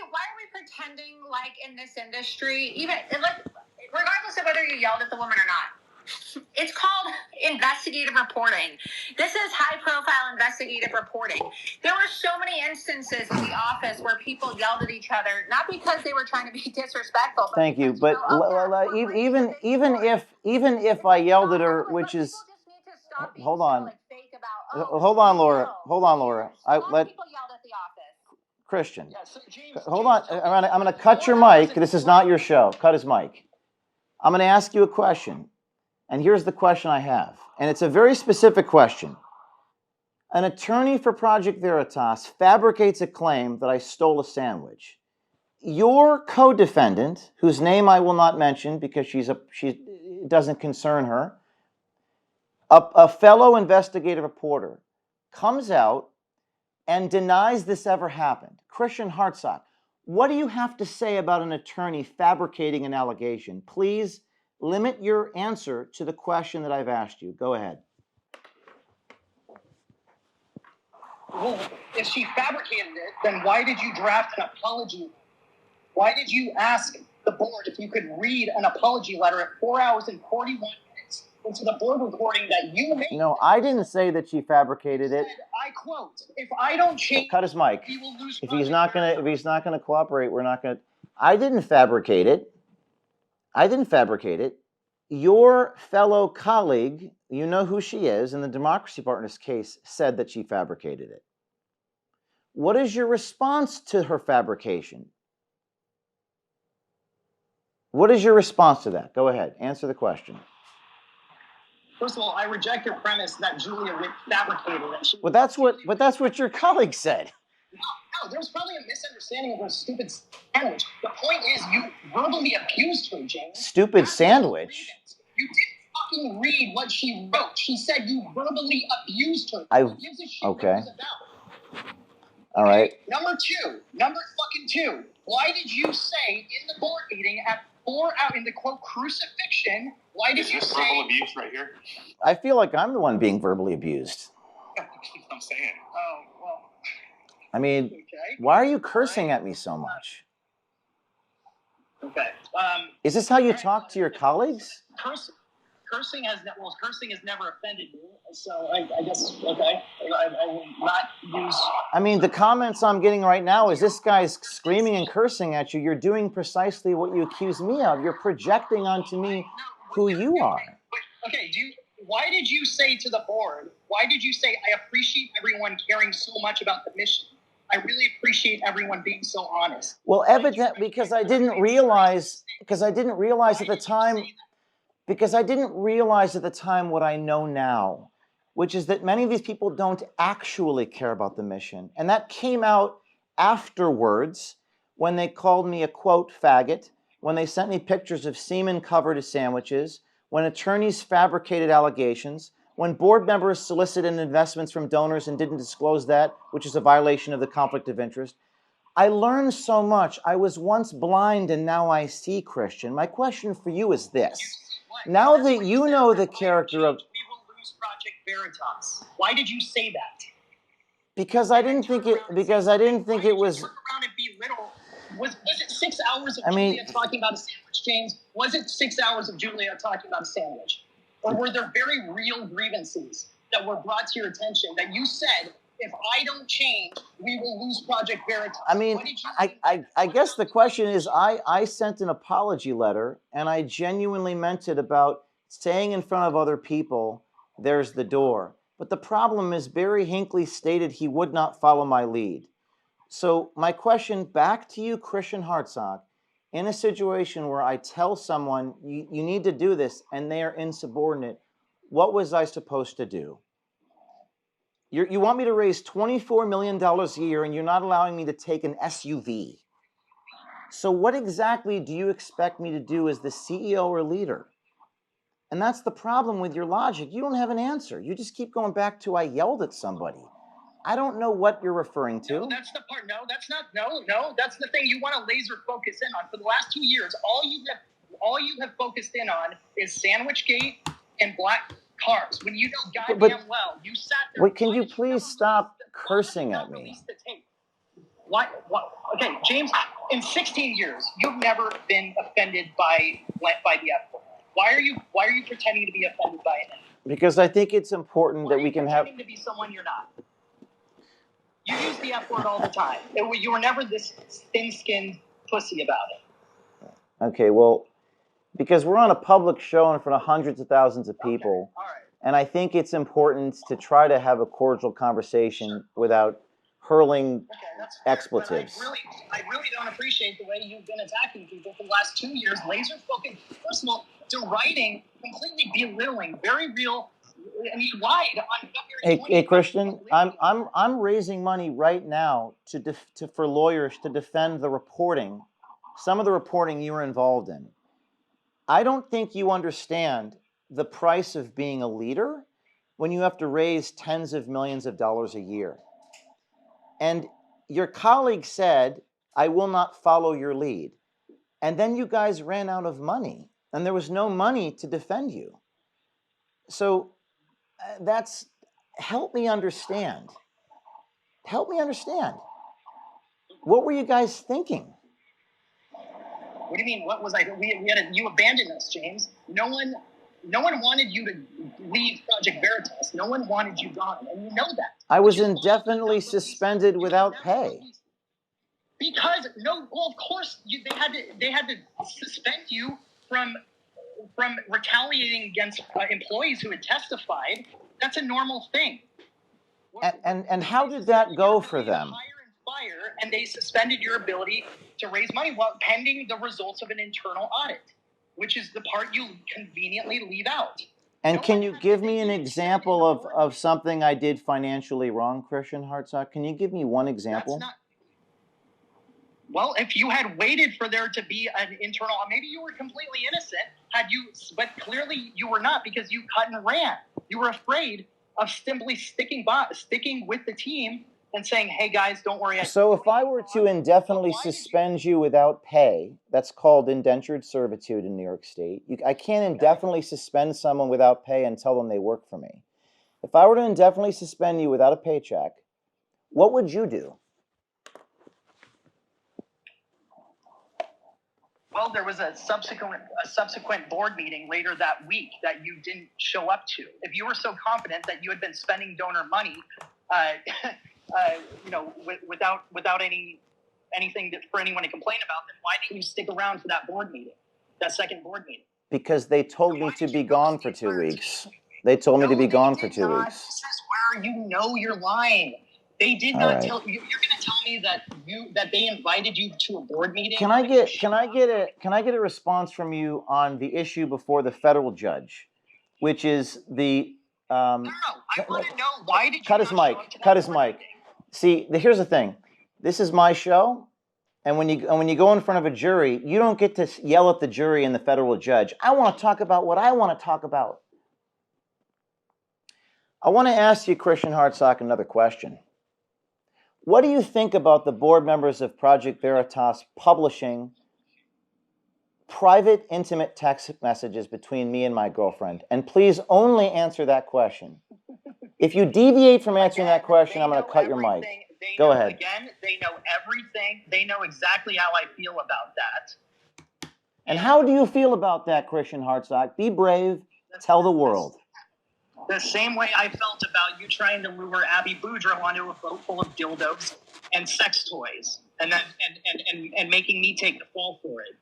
pretending like in this industry, even like regardless of whether you yelled at the woman or not, it's called investigative reporting. This is high-profile investigative reporting. There were so many instances in the office where people yelled at each other, not because they were trying to be disrespectful. Thank you, but even if I yelled at her, which is, hold on, Laura. Christian, hold on. I'm going to cut your mic. This is not your show. Cut his mic. I'm going to ask you a question. And here's the question I have. And it's a very specific question. An attorney for Project Veritas fabricates a claim that I stole a sandwich. Your co-defendant, whose name I will not mention because she doesn't concern her, a fellow investigative reporter, comes out and denies this ever happened. Christian Hartsock, what do you have to say about an attorney fabricating an allegation? Please limit your answer to the question that I've asked you. Go ahead. Well, if she fabricated it, then why did you draft an apology? Why did you ask the board if you could read an apology letter at 4 hours and 41 minutes into the board recording that you made? No, I didn't say that she fabricated it. I quote, if I don't change... Cut his mic. If he's not gonna cooperate, we're not gonna... I didn't fabricate it. Your fellow colleague, you know who she is, in the Democracy Partners case, said that she fabricated it. What is your response to her fabrication? What is your response to that? Go ahead, answer the question. First of all, I reject your premise that Julia Witt fabricated it. But that's what your colleague said. No, there's probably a misunderstanding of her stupid sandwich. The point is, you verbally abused her, James. Stupid sandwich? You didn't fucking read what she wrote. She said you verbally abused her. Okay. All right. Number fucking two. Why did you say in the board meeting at 4 hours in the quote crucifixion? Why did you say verbal abuse right here? I feel like I'm the one being verbally abused. I'm saying. Oh well. I mean, why are you cursing at me so much? Okay. Is this how you talk to your colleagues? Cursing has never offended you, so I guess okay. I will not use. I mean, the comments I'm getting right now is this guy's screaming and cursing at you. You're doing precisely what you accuse me of. You're projecting onto me who you are. Okay, why did you say to the board, why did you say, I appreciate everyone caring so much about the mission? I really appreciate everyone being so honest. Well, evidently, because I didn't realize at the time what I know now, which is that many of these people don't actually care about the mission. And that came out afterwards when they called me a, quote, faggot, when they sent me pictures of semen-covered sandwiches, when attorneys fabricated allegations, when board members solicited investments from donors and didn't disclose that, which is a violation of the conflict of interest. I learned so much. I was once blind and now I see, Christian. My question for you is this. Now that you know the character of... We will lose Project Veritas. Why did you say that? Because I didn't think it was... Turn around and belittle. Was it 6 hours of Julia talking about a sandwich, James? Was it 6 hours of Julia talking about a sandwich? Or were there very real grievances that were brought to your attention that you said, if I don't change, we will lose Project Veritas? I mean, I guess the question is, I sent an apology letter, and I genuinely meant it about saying in front of other people, there's the door. But the problem is Barry Hinckley stated he would not follow my lead. So my question back to you, Christian Hartsock, in a situation where I tell someone, you need to do this, and they are insubordinate, what was I supposed to do? You want me to raise $24 million a year, and you're not allowing me to take an SUV. So what exactly do you expect me to do as the CEO or leader? And that's the problem with your logic. You don't have an answer. You just keep going back to I yelled at somebody. I don't know what you're referring to. No, that's the part. No, that's not. No, that's the thing you want to laser focus in on. For the last 2 years, all you have focused in on is Sandwichgate and black cars. When you know goddamn well, you sat there. Wait, can you please stop cursing at me? Why? Okay, James. In 16 years, you've never been offended by the F word. Why are you pretending to be offended by it? Because I think it's important that we can have. Pretending to be someone you're not. You use the F word all the time. You were never this thin-skinned pussy about it. Okay, well, because we're on a public show in front of hundreds of thousands of people, all right. And I think it's important to try to have a cordial conversation without hurling expletives. I really don't appreciate the way you've been attacking people for the last 2 years. Laser focused, first of all, deriding, completely belittling, very real. And you lied on February 20th. Hey, Christian, I'm raising money right now for lawyers to defend the reporting, some of the reporting you were involved in. I don't think you understand the price of being a leader when you have to raise tens of millions of dollars a year. And your colleague said, I will not follow your lead. And then you guys ran out of money, and there was no money to defend you. So help me understand. Help me understand. What were you guys thinking? What do you mean? What was I? You abandoned us, James. No one wanted you to leave Project Veritas. No one wanted you gone, and you know that. I was indefinitely suspended without pay. Because of course they had to suspend you from retaliating against employees who had testified. That's a normal thing. And how did that go for them? Fire, and they suspended your ability to raise money while pending the results of an internal audit, which is the part you conveniently leave out. And can you give me an example of something I did financially wrong, Christian Hartsock? Can you give me one example? Well, if you had waited for there to be an internal, maybe you were completely innocent, but clearly you were not, because you cut and ran. You were afraid of simply sticking with the team and saying, hey guys, don't worry. So if I were to indefinitely suspend you without pay, that's called indentured servitude in New York State. I can't indefinitely suspend someone without pay and tell them they work for me. If I were to indefinitely suspend you without a paycheck, what would you do? Well, there was a subsequent board meeting later that week that you didn't show up to. If you were so confident that you had been spending donor money, without anything for anyone to complain about, then why didn't you stick around for that board meeting, that second board meeting? Because they told me to be gone for 2 weeks. They told me to be gone for 2 weeks. This is where you know you're lying. They did not tell you. You're going to tell me that they invited you to a board meeting? Can I get a response from you on the issue before the federal judge, which is the No. I want to know, why did you cut his mic. Cut his mic. See, here's the thing. This is my show, and when you go in front of a jury, you don't get to yell at the jury and the federal judge. I want to talk about what I want to talk about. I want to ask you, Christian Hartsock, another question. What do you think about the board members of Project Veritas publishing private, intimate text messages between me and my girlfriend? And please only answer that question. If you deviate from answering that question, I'm going to cut your mic. Go ahead. Again, they know everything. They know exactly how I feel about that. And how do you feel about that, Christian Hartsock? Be brave. Tell the world. The same way I felt about you trying to lure Abby Boudreaux onto a boat full of dildos and sex toys, and making me take the fall for it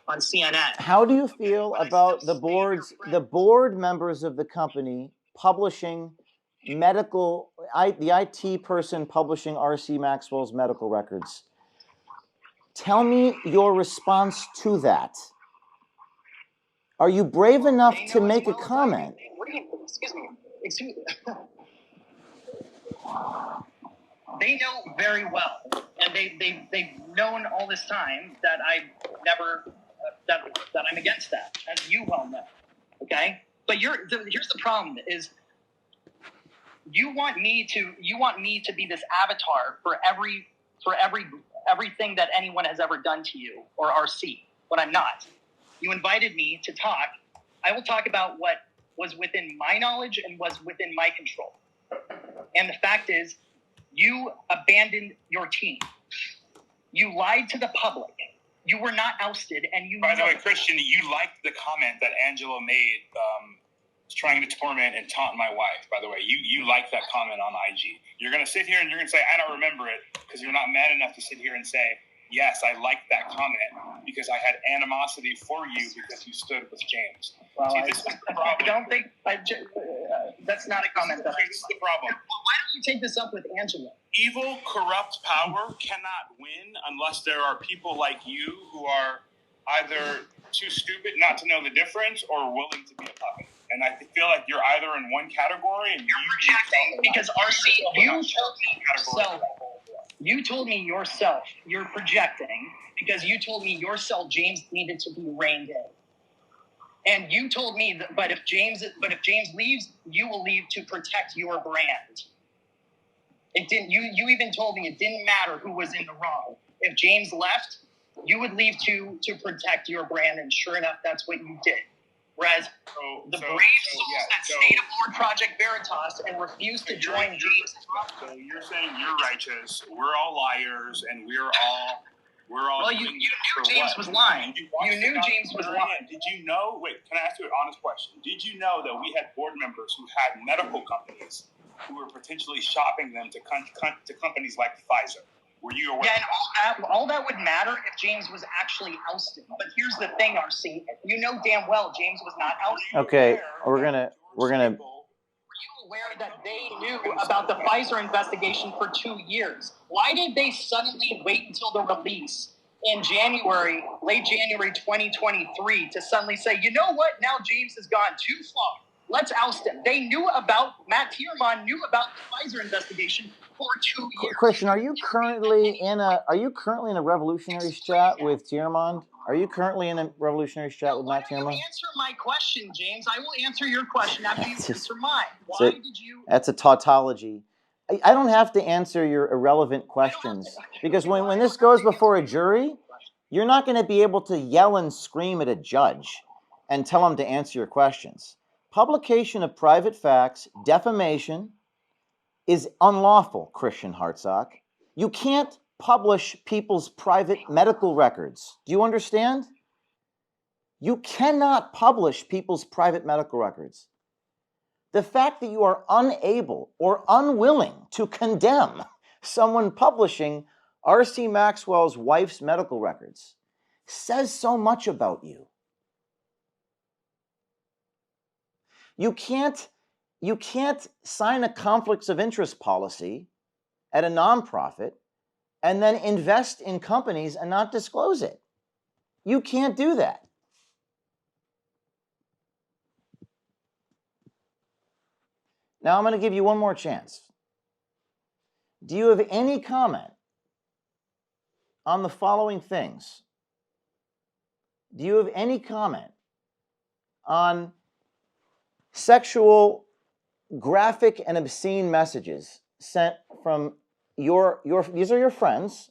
on CNN. How do you feel about the board members of the company publishing the IT person publishing R.C. Maxwell's medical records? Tell me your response to that. Are you brave enough to make a comment? Excuse me. They know very well, and they've known all this time that I never that I'm against that, as you well know. Okay, but here's the problem: is you want me to be this avatar for everything that anyone has ever done to you or RC, when I'm not. You invited me to talk. I will talk about what was within my knowledge and was within my control. And the fact is, you abandoned your team. You lied to the public. You were not ousted, and you. By the way, Christian, you liked the comment that Angela made, trying to torment and taunt my wife. By the way, you liked that comment on IG. You're going to sit here and you're going to say, I don't remember it, because you're not mad enough to sit here and say, yes, I liked that comment because I had animosity for you because you stood with James. Well, See, this is the problem. I don't think that's not a comment. This is the problem. Why don't you take this up with Angela? Evil, corrupt power cannot win unless there are people like you who are either too stupid not to know the difference or willing to be a puppet. And I feel like you're either in one category and you're projecting, because RC, you told me yourself, you're projecting because you told me yourself James needed to be reined in. And you told me that, but if James leaves, you will leave to protect your brand. It didn't. You even told me it didn't matter who was in the wrong. If James left, you would leave to protect your brand, and sure enough, that's what you did. Whereas the brave souls that stayed aboard Project Veritas and refused to join James. So you're saying you're righteous, we're all liars, and we're all. Well, you knew James was lying. You knew James was lying. Did you know? Wait, can I ask you an honest question? Did you know that we had board members who had medical companies who were potentially shopping them to companies like Pfizer? Were you aware? Yeah, and all that would matter if James was actually ousted. But here's the thing, RC. You know damn well James was not ousted. Okay, we're gonna. Were you aware that they knew about the Pfizer investigation for 2 years? Why did they suddenly wait until the release in late January 2023 to suddenly say, you know what? Now James has gone too far. Let's oust him. They knew about, Matt Tierman knew about the Pfizer investigation for 2 years. Christian, are you currently in a Revolutionaries chat with Tierman? Are you currently in a Revolutionaries chat with Matt Tierman? Answer my question, James. I will answer your question after you answer mine. Why did you? That's a tautology. I don't have to answer your irrelevant questions, because when this goes before a jury, you're not going to be able to yell and scream at a judge and tell him to answer your questions. Publication of private facts, defamation, is unlawful, Christian Hartsock. You can't publish people's private medical records. Do you understand? You cannot publish people's private medical records. The fact that you are unable or unwilling to condemn someone publishing R.C. Maxwell's wife's medical records says so much about you. You can't sign a conflicts of interest policy at a nonprofit and then invest in companies and not disclose it. You can't do that. Now I'm going to give you one more chance. Do you have any comment on the following things? Do you have any comment on sexual, graphic, and obscene messages sent from these are your friends?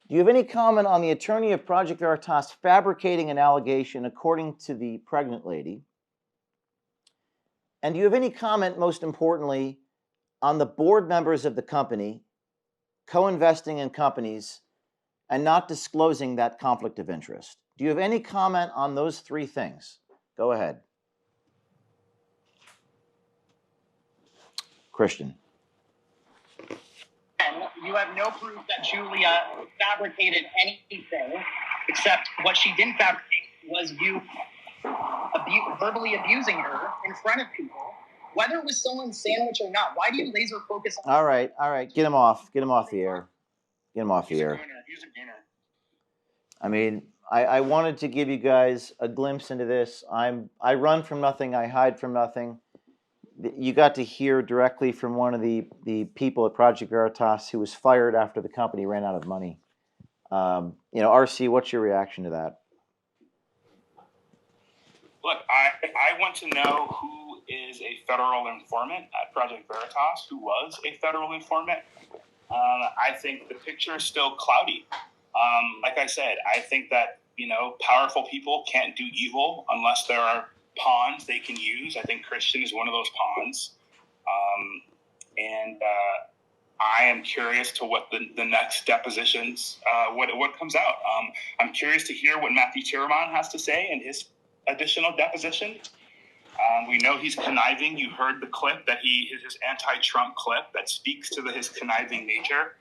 Do you have any comment on the attorney of Project Veritas fabricating an allegation according to the pregnant lady? And do you have any comment, most importantly, on the board members of the company co-investing in companies and not disclosing that conflict of interest? Do you have any comment on those three things? Go ahead. Christian. And you have no proof that Julia fabricated anything, except what she didn't fabricate was you verbally abusing her in front of people, whether it was someone's sandwich or not. Why do you laser focus on? All right. Get him off the air. Get him off the air. I mean, I wanted to give you guys a glimpse into this. I run from nothing. I hide from nothing. You got to hear directly from one of the people at Project Veritas who was fired after the company ran out of money. RC, what's your reaction to that? Look, I want to know who is a federal informant at Project Veritas, who was a federal informant. I think the picture is still cloudy. Like I said, I think that, powerful people can't do evil unless there are pawns they can use. I think Christian is one of those pawns. I am curious to what the next depositions, what comes out. I'm curious to hear what Matthew Tiraman has to say in his additional deposition. We know he's conniving. You heard the clip that his anti-Trump clip that speaks to his conniving nature.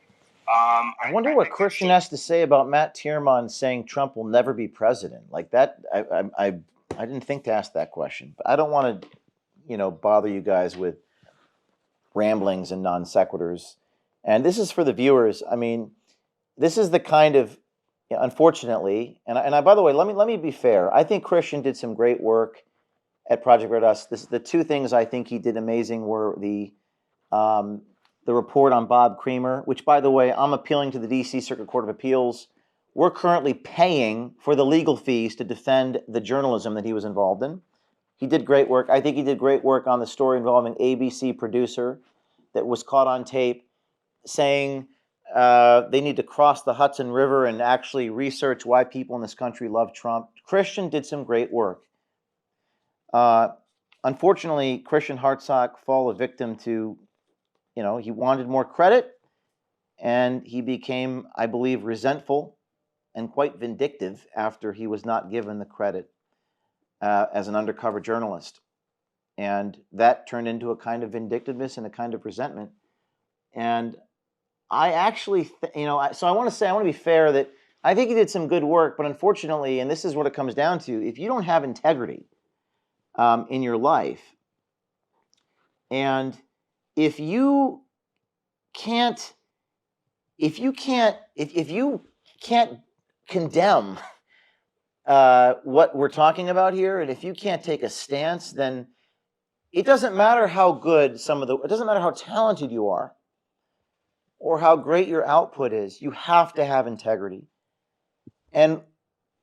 I wonder what Christian has to say about Matt Tiraman saying Trump will never be president. Like that, I didn't think to ask that question, but I don't want to, bother you guys with ramblings and non sequiturs. And this is for the viewers. I mean, this is the kind of, unfortunately, and by the way, let me be fair. I think Christian did some great work at Project Veritas. The two things I think he did amazing were the report on Bob Creamer, which, by the way, I'm appealing to the D.C. Circuit Court of Appeals. We're currently paying for the legal fees to defend the journalism that he was involved in. He did great work. I think he did great work on the story involving ABC producer that was caught on tape saying they need to cross the Hudson River and actually research why people in this country love Trump. Christian did some great work. Unfortunately, Christian Hartsock fell a victim to, he wanted more credit, and he became, I believe, resentful and quite vindictive after he was not given the credit as an undercover journalist. And that turned into a kind of vindictiveness and a kind of resentment. And I actually, so I want to be fair that I think he did some good work, but unfortunately, and this is what it comes down to, if you don't have integrity in your life, and if you can't condemn what we're talking about here, and if you can't take a stance, then it doesn't matter how good it doesn't matter how talented you are or how great your output is. You have to have integrity. And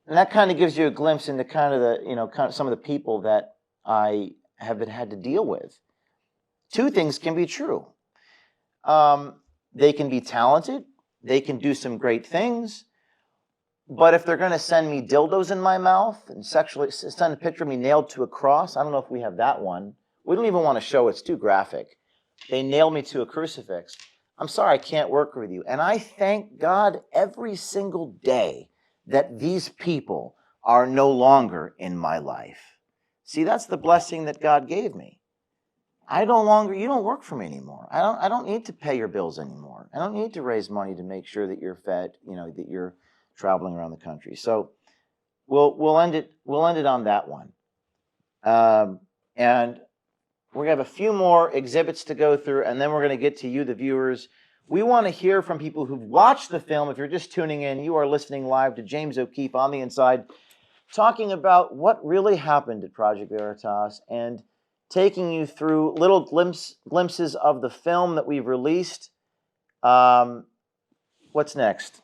that kind of gives you a glimpse into kind of some of the people that I have had to deal with. Two things can be true. They can be talented. They can do some great things. But if they're going to send me dildos in my mouth and sexually send a picture of me nailed to a cross, I don't know if we have that one. We don't even want to show it. It's too graphic. They nail me to a crucifix. I'm sorry, I can't work with you. And I thank God every single day that these people are no longer in my life. See, that's the blessing that God gave me. You don't work for me anymore. I don't need to pay your bills anymore. I don't need to raise money to make sure that you're fed, that you're traveling around the country. So we'll end it on that one. And we're going to have a few more exhibits to go through, and then we're going to get to you, the viewers. We want to hear from people who've watched the film. If you're just tuning in, you are listening live to James O'Keefe on the Inside, talking about what really happened at Project Veritas and taking you through little glimpses of the film that we've released. What's next?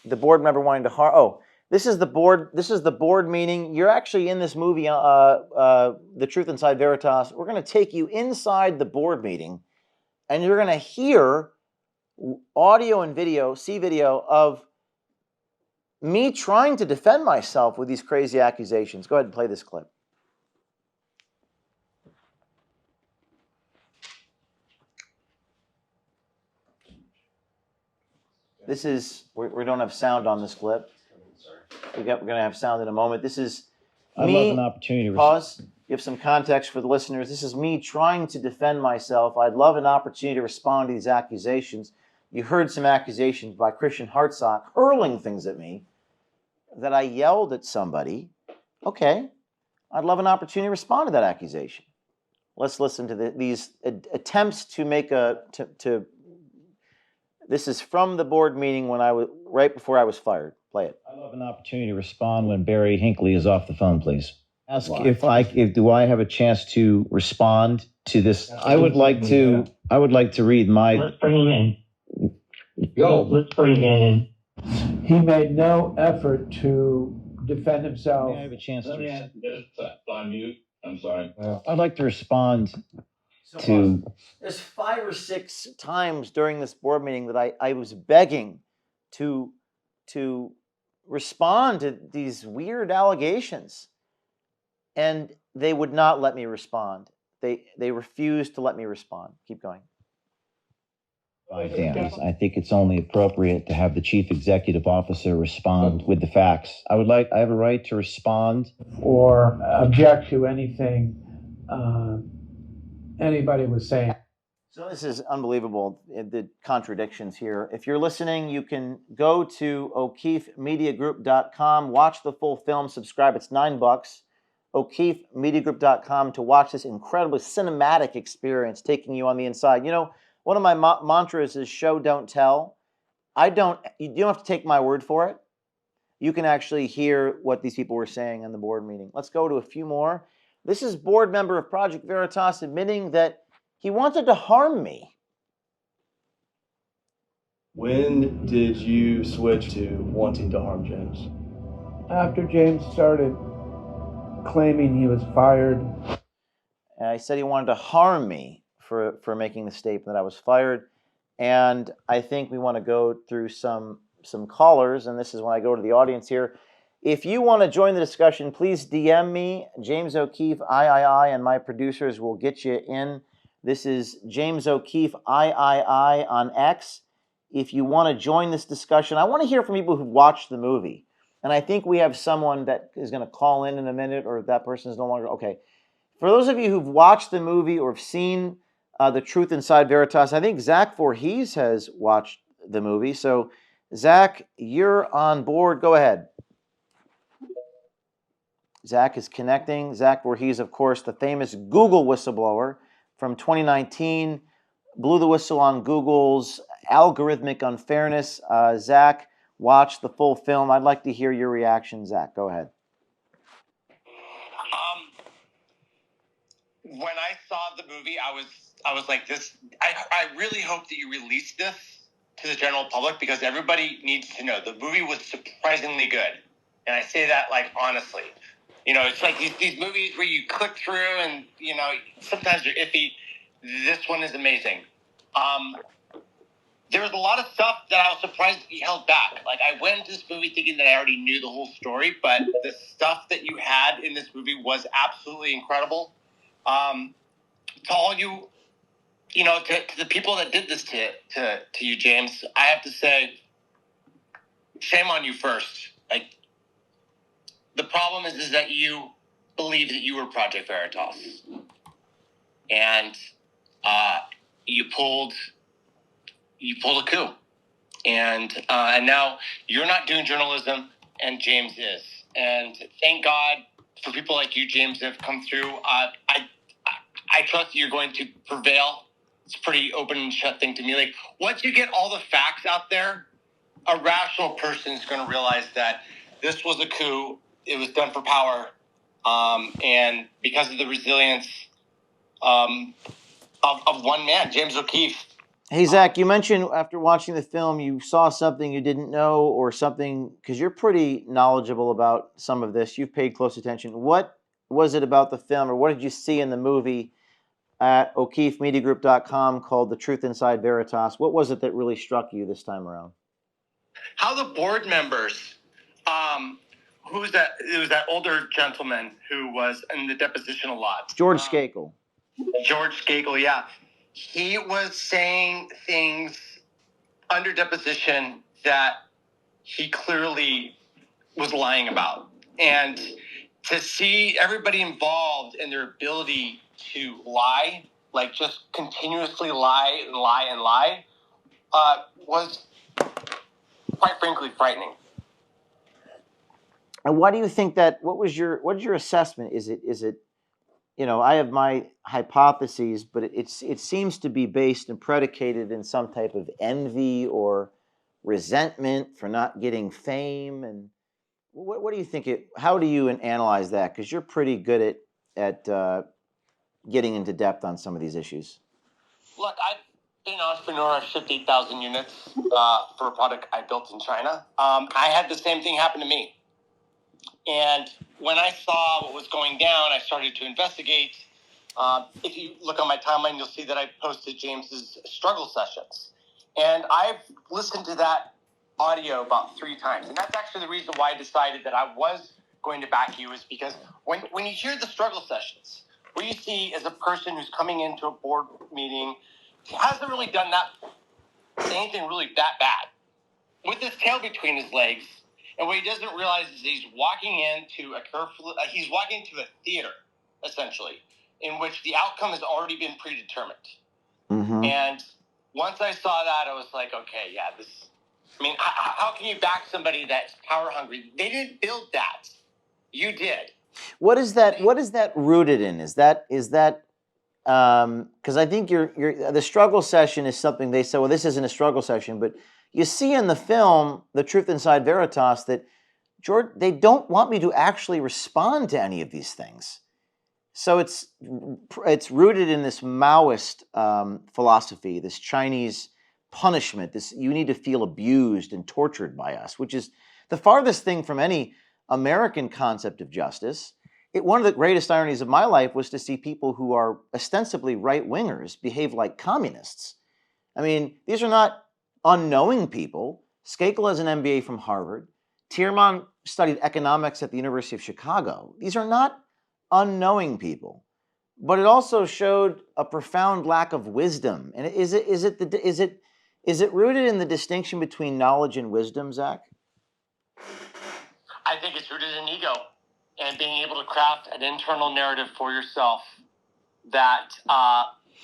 The board member wanting to this is the board meeting. You're actually in this movie, The Truth Inside Veritas. We're going to take you inside the board meeting, and you're going to hear audio and video, see video of me trying to defend myself with these crazy accusations. Go ahead and play this clip. This is, we don't have sound on this clip. We're going to have sound in a moment. This is me. I love an opportunity to pause. Give some context for the listeners. This is me trying to defend myself. I'd love an opportunity to respond to these accusations. You heard some accusations by Christian Hartsock hurling things at me that I yelled at somebody. Okay, I'd love an opportunity to respond to that accusation. Let's listen to these attempts to make This is from the board meeting right before I was fired. Play it. I love an opportunity to respond when Barry Hinckley is off the phone, please. Ask do I have a chance to respond to this? I would like to read my. Let's bring him in. Go. Let's bring him in. He made no effort to defend himself. May I have a chance to? On mute. I'm sorry. I'd like to respond to. There's 5 or 6 times during this board meeting that I was begging to respond to these weird allegations, and they would not let me respond. They refused to let me respond. Keep going. I think it's only appropriate to have the chief executive officer respond with the facts. I have a right to respond or object to anything anybody was saying. So this is unbelievable, the contradictions here. If you're listening, you can go to O'KeefeMediaGroup.com, watch the full film, subscribe. It's $9. O'KeefeMediaGroup.com to watch this incredibly cinematic experience taking you on the inside. One of my mantras is show, don't tell. You don't have to take my word for it. You can actually hear what these people were saying in the board meeting. Let's go to a few more. This is board member of Project Veritas admitting that he wanted to harm me. When did you switch to wanting to harm James? After James started claiming he was fired. I said he wanted to harm me for making the statement that I was fired. And I think we want to go through some callers, and this is when I go to the audience here. If you want to join the discussion, please DM me, James O'Keefe, III, and my producers will get you in. This is James O'Keefe, III on X. If you want to join this discussion, I want to hear from people who've watched the movie. And I think we have someone that is going to call in a minute, or that person is no longer. Okay. For those of you who've watched the movie or have seen The Truth Inside Veritas, I think Zach Voorhees has watched the movie. So, Zach, you're on board. Go ahead. Zach is connecting. Zach Voorhees, of course, the famous Google whistleblower from 2019, blew the whistle on Google's algorithmic unfairness. Zach watched the full film. I'd like to hear your reaction, Zach. Go ahead. When I saw the movie, I was like, this. I really hope that you release this to the general public, because everybody needs to know the movie was surprisingly good, and I say that honestly. It's like these movies where you click through and sometimes they're iffy. This one is amazing. there was a lot of stuff that I was surprised that you held back. Like, I went into this movie thinking that I already knew the whole story, but the stuff that you had in this movie was absolutely incredible. To all you, to the people that did this to you, James, I have to say, shame on you first. Like, the problem is that you believe that you were Project Veritas, and you pulled a coup, and now you're not doing journalism, and James is. And thank God for people like you, James, that have come through. I trust that you're going to prevail. It's a pretty open and shut thing to me. Like, once you get all the facts out there, a rational person is going to realize that this was a coup. It was done for power, and because of the resilience of one man, James O'Keefe. Hey, Zach, you mentioned after watching the film you saw something you didn't know or something, because you're pretty knowledgeable about some of this. You've paid close attention. What was it about the film, or what did you see in the movie at O'KeefeMediaGroup.com called The Truth Inside Veritas? What was it that really struck you this time around? How the board members, who was that? It was that older gentleman who was in the deposition a lot. George Skakel. George Skakel, yeah. He was saying things under deposition that he clearly was lying about. And to see everybody involved in their ability to lie, like just continuously lie and lie and lie, was quite frankly frightening. And why do you think that? What is your assessment? Is it? I have my hypotheses, but it seems to be based and predicated in some type of envy or resentment for not getting fame. And what do you think? How do you analyze that? Because you're pretty good at getting into depth on some of these issues. Look, I've been an entrepreneur. I've shipped 8,000 units for a product I built in China. I had the same thing happen to me. And when I saw what was going down, I started to investigate. If you look on my timeline, you'll see that I posted James's struggle sessions. And I've listened to that audio about 3 times. And that's actually the reason why I decided that I was going to back you, is because when you hear the struggle sessions, what you see is a person who's coming into a board meeting, hasn't really done anything really that bad, with his tail between his legs. And what he doesn't realize is he's walking into a theater, essentially, in which the outcome has already been predetermined. Mm-hmm. And once I saw that, I was like, okay, yeah, how can you back somebody that's power hungry? They didn't build that. You did. What is that rooted in? Is that because I think the struggle session is something they say, well, this isn't a struggle session, but you see in the film, The Truth Inside Veritas, that George, they don't want me to actually respond to any of these things. So it's rooted in this Maoist philosophy, this Chinese punishment, this you need to feel abused and tortured by us, which is the farthest thing from any American concept of justice. One of the greatest ironies of my life was to see people who are ostensibly right-wingers behave like communists. I mean, these are not unknowing people. Skakel has an MBA from Harvard. Tierman studied economics at the University of Chicago. These are not unknowing people. But it also showed a profound lack of wisdom. And is it rooted in the distinction between knowledge and wisdom, Zach? I think it's rooted in ego and being able to craft an internal narrative for yourself that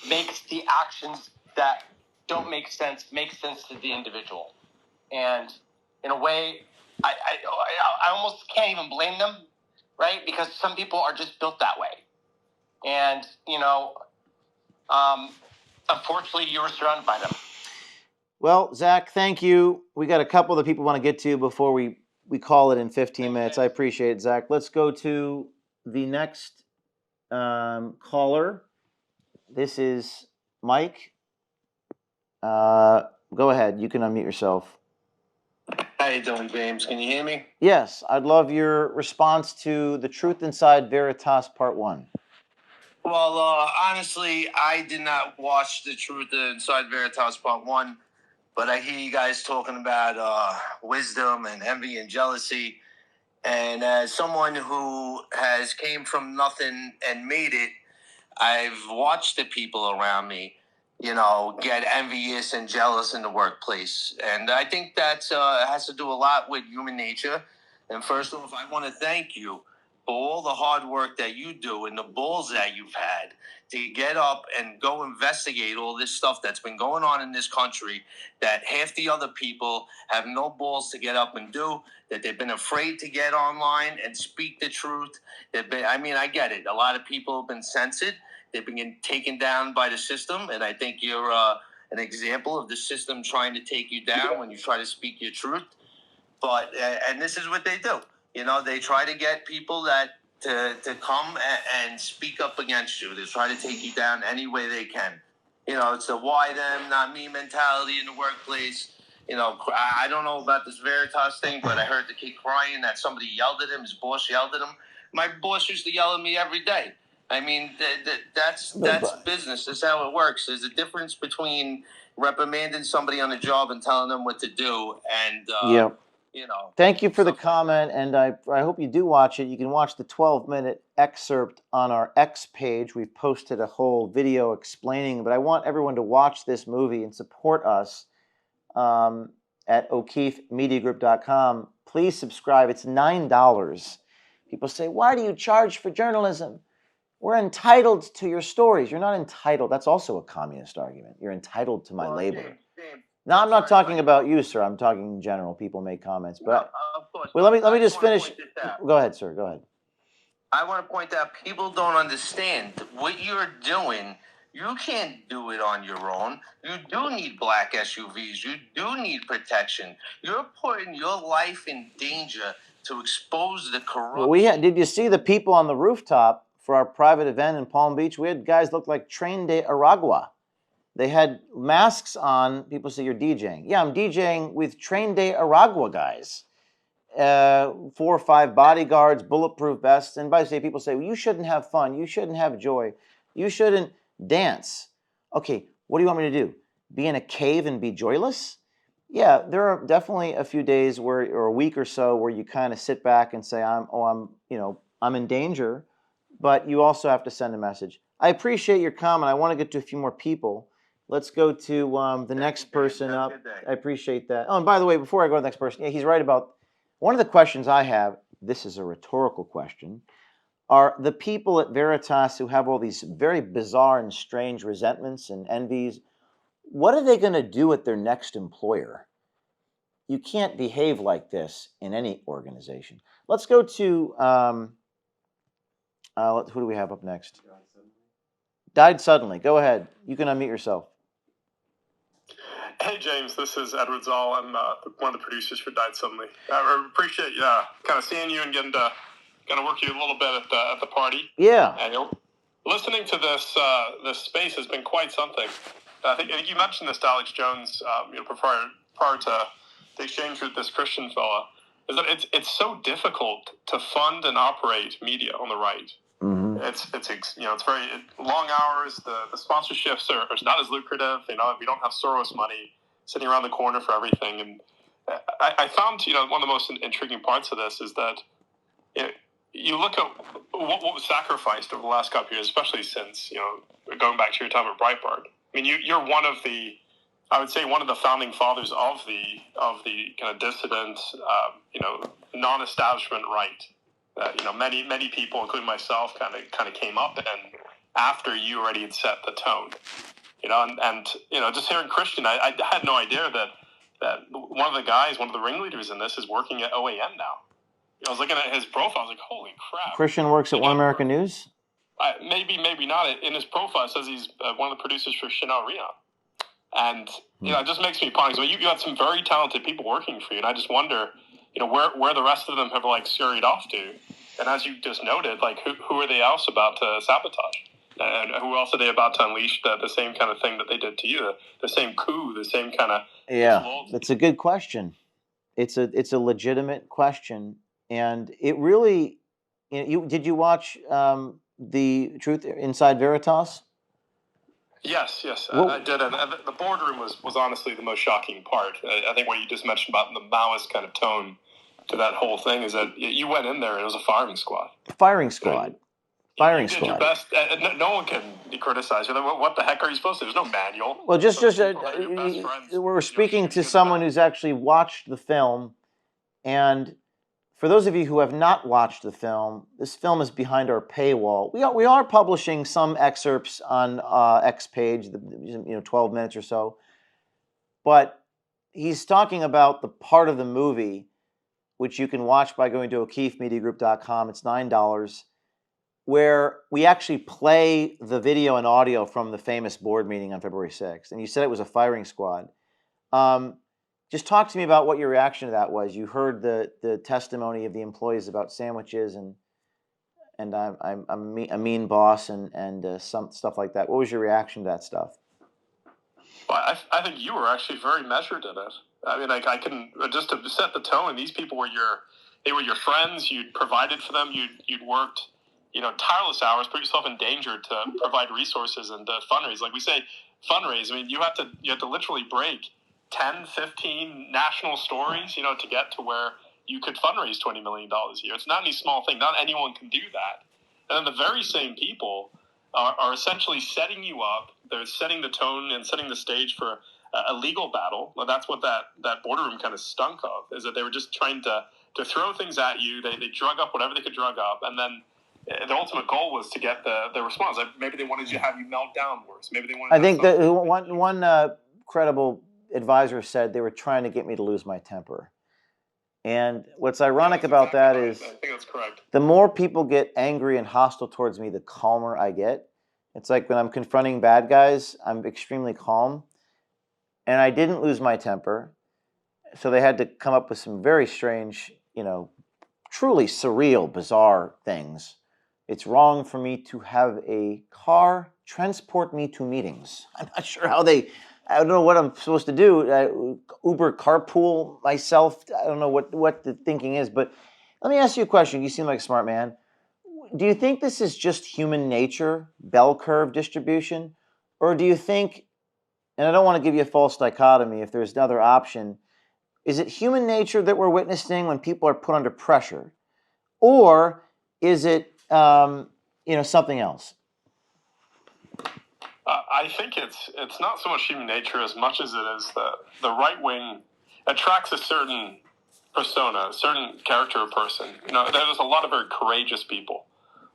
makes the actions that don't make sense to the individual. And in a way, I almost can't even blame them, right? Because some people are just built that way. And, unfortunately, you were surrounded by them. Well, Zach, thank you. We got a couple of people want to get to before we call it in 15 minutes. I appreciate it, Zach. Let's go to the next caller. This is Mike. Go ahead. You can unmute yourself. How you doing, James? Can you hear me? Yes. I'd love your response to The Truth Inside Veritas Part 1. Well, honestly, I did not watch The Truth Inside Veritas Part 1. but I hear you guys talking about wisdom and envy and jealousy. And as someone who has came from nothing and made it, I've watched the people around me, get envious and jealous in the workplace. And I think that has to do a lot with human nature. And first off, I want to thank you for all the hard work that you do and the balls that you've had to get up and go investigate all this stuff that's been going on in this country that half the other people have no balls to get up and do, that they've been afraid to get online and speak the truth. I get it. A lot of people have been censored. They've been taken down by the system, and I think you're an example of the system trying to take you down when you try to speak your truth. But and this is what they do. They try to get people to come and speak up against you. They try to take you down any way they can. It's the why them, not me mentality in the workplace. I don't know about this Veritas thing, but I heard the kid crying that somebody yelled at him. His boss yelled at him. My boss used to yell at me every day. I mean, that's business. That's how it works. There's a difference between reprimanding somebody on the job and telling them what to do. And, Thank you for the comment, and I hope you do watch it. You can watch the 12-minute excerpt on our X page. We've posted a whole video explaining, but I want everyone to watch this movie and support us at O'KeefeMediaGroup.com. Please subscribe. It's $9. People say, why do you charge for journalism? We're entitled to your stories. You're not entitled. That's also a communist argument. You're entitled to my label. No, I'm not talking about you, sir. I'm talking in general. People make comments, but well, let me just finish. Go ahead, sir. Go ahead. I want to point out people don't understand what you're doing. You can't do it on your own. You do need black SUVs. You do need protection. You're putting your life in danger to expose the corruption. Well, did you see the people on the rooftop for our private event in Palm Beach? We had guys look like Train de Aragua. They had masks on. People say, you're DJing. Yeah, I'm DJing with Train de Aragua guys. 4 or 5 bodyguards, bulletproof vests. And by the way, people say, well, you shouldn't have fun. You shouldn't have joy. You shouldn't dance. Okay, what do you want me to do? Be in a cave and be joyless? Yeah, there are definitely a few days or a week or so where you kind of sit back and say, I'm in danger. But you also have to send a message. I appreciate your comment. I want to get to a few more people. Let's go to the next person up. I appreciate that. Oh, and by the way, before I go to the next person, he's right about one of the questions I have. This is a rhetorical question. Are the people at Veritas who have all these very bizarre and strange resentments and envies, what are they going to do at their next employer? You can't behave like this in any organization. Let's go to, who do we have up next? Died suddenly. Go ahead. You can unmute yourself. Hey, James, this is Edward Zoll. I'm one of the producers for Died Suddenly. I appreciate kind of seeing you and getting to kind of work you a little bit at the party. Yeah. And listening to this space has been quite something. I think you mentioned this to Alex Jones prior to the exchange with this Christian fella, is that it's so difficult to fund and operate media on the right. Mm-hmm. It's very long hours. The sponsorships are not as lucrative. We don't have Soros money sitting around the corner for everything. And I found one of the most intriguing parts of this is that you look at what was sacrificed over the last couple of years, especially since going back to your time at Breitbart. I mean, you're one of the founding fathers of the kind of dissident, non-establishment right. Many people, including myself, kind of came up and after you already had set the tone, and just hearing Christian, I had no idea that one of the ringleaders in this is working at OAN now. I was looking at his profile. I was like, holy crap! Christian works at One American News. Maybe not. In his profile, it says he's one of the producers for Chanel Reno, and it just makes me ponder. So you had some very talented people working for you, and I just wonder. Where the rest of them have scurried off to, and as you just noted, who are they else about to sabotage, and who else are they about to unleash the same kind of thing that they did to you, the same coup, the same kind of. Yeah, that's a good question. It's a legitimate question, and it really. Did you watch the Truth Inside Veritas? Yes, Well- I did, and the boardroom was honestly the most shocking part. I think what you just mentioned about the Maoist kind of tone to that whole thing is that you went in there and it was a firing squad. Firing squad. Firing You did squad. your best. No one can be criticized. What the heck are you supposed to do? There's no manual. Well, just Those people that are your best friends, we're speaking to someone who's actually watched the film, and for those of you who have not watched the film, this film is behind our paywall. We are publishing some excerpts on X page, 12 minutes or so, but he's talking about the part of the movie which you can watch by going to o'keefemediagroup.com. It's $9. Where we actually play the video and audio from the famous board meeting on February 6th. And you said it was a firing squad. Just talk to me about what your reaction to that was. You heard the testimony of the employees about sandwiches and I'm a mean boss and some stuff like that. What was your reaction to that stuff? Well, I think you were actually very measured in it. I mean, I can just to set the tone. These people were your friends. You'd provided for them. You'd worked, tireless hours, put yourself in danger to provide resources and to fundraise. Like we say, fundraise. I mean, you have to literally break 10, 15 national stories, to get to where you could fundraise $20 million a year. It's not any small thing. Not anyone can do that. And then the very same people are essentially setting you up. They're setting the tone and setting the stage for a legal battle. Well, that's what that boardroom kind of stunk of, is that they were just trying to throw things at you. They drug up whatever they could drug up, and then the ultimate goal was to get the response. Like maybe they wanted you to have you melt down worse. Maybe they wanted. I think that one credible advisor said they were trying to get me to lose my temper. And what's ironic about that is, I think that's correct. The more people get angry and hostile towards me, the calmer I get. It's like when I'm confronting bad guys, I'm extremely calm. And I didn't lose my temper. So they had to come up with some very strange, truly surreal, bizarre things. It's wrong for me to have a car transport me to meetings. I'm not sure how I don't know what I'm supposed to do. Uber carpool myself. I don't know what the thinking is. But let me ask you a question. You seem like a smart man. Do you think this is just human nature, bell curve distribution? Or do you think, and I don't want to give you a false dichotomy if there's another option, is it human nature that we're witnessing when people are put under pressure? Or is it, something else? I think it's not so much human nature as much as it is the right wing attracts a certain persona, a certain character of person. There's a lot of very courageous people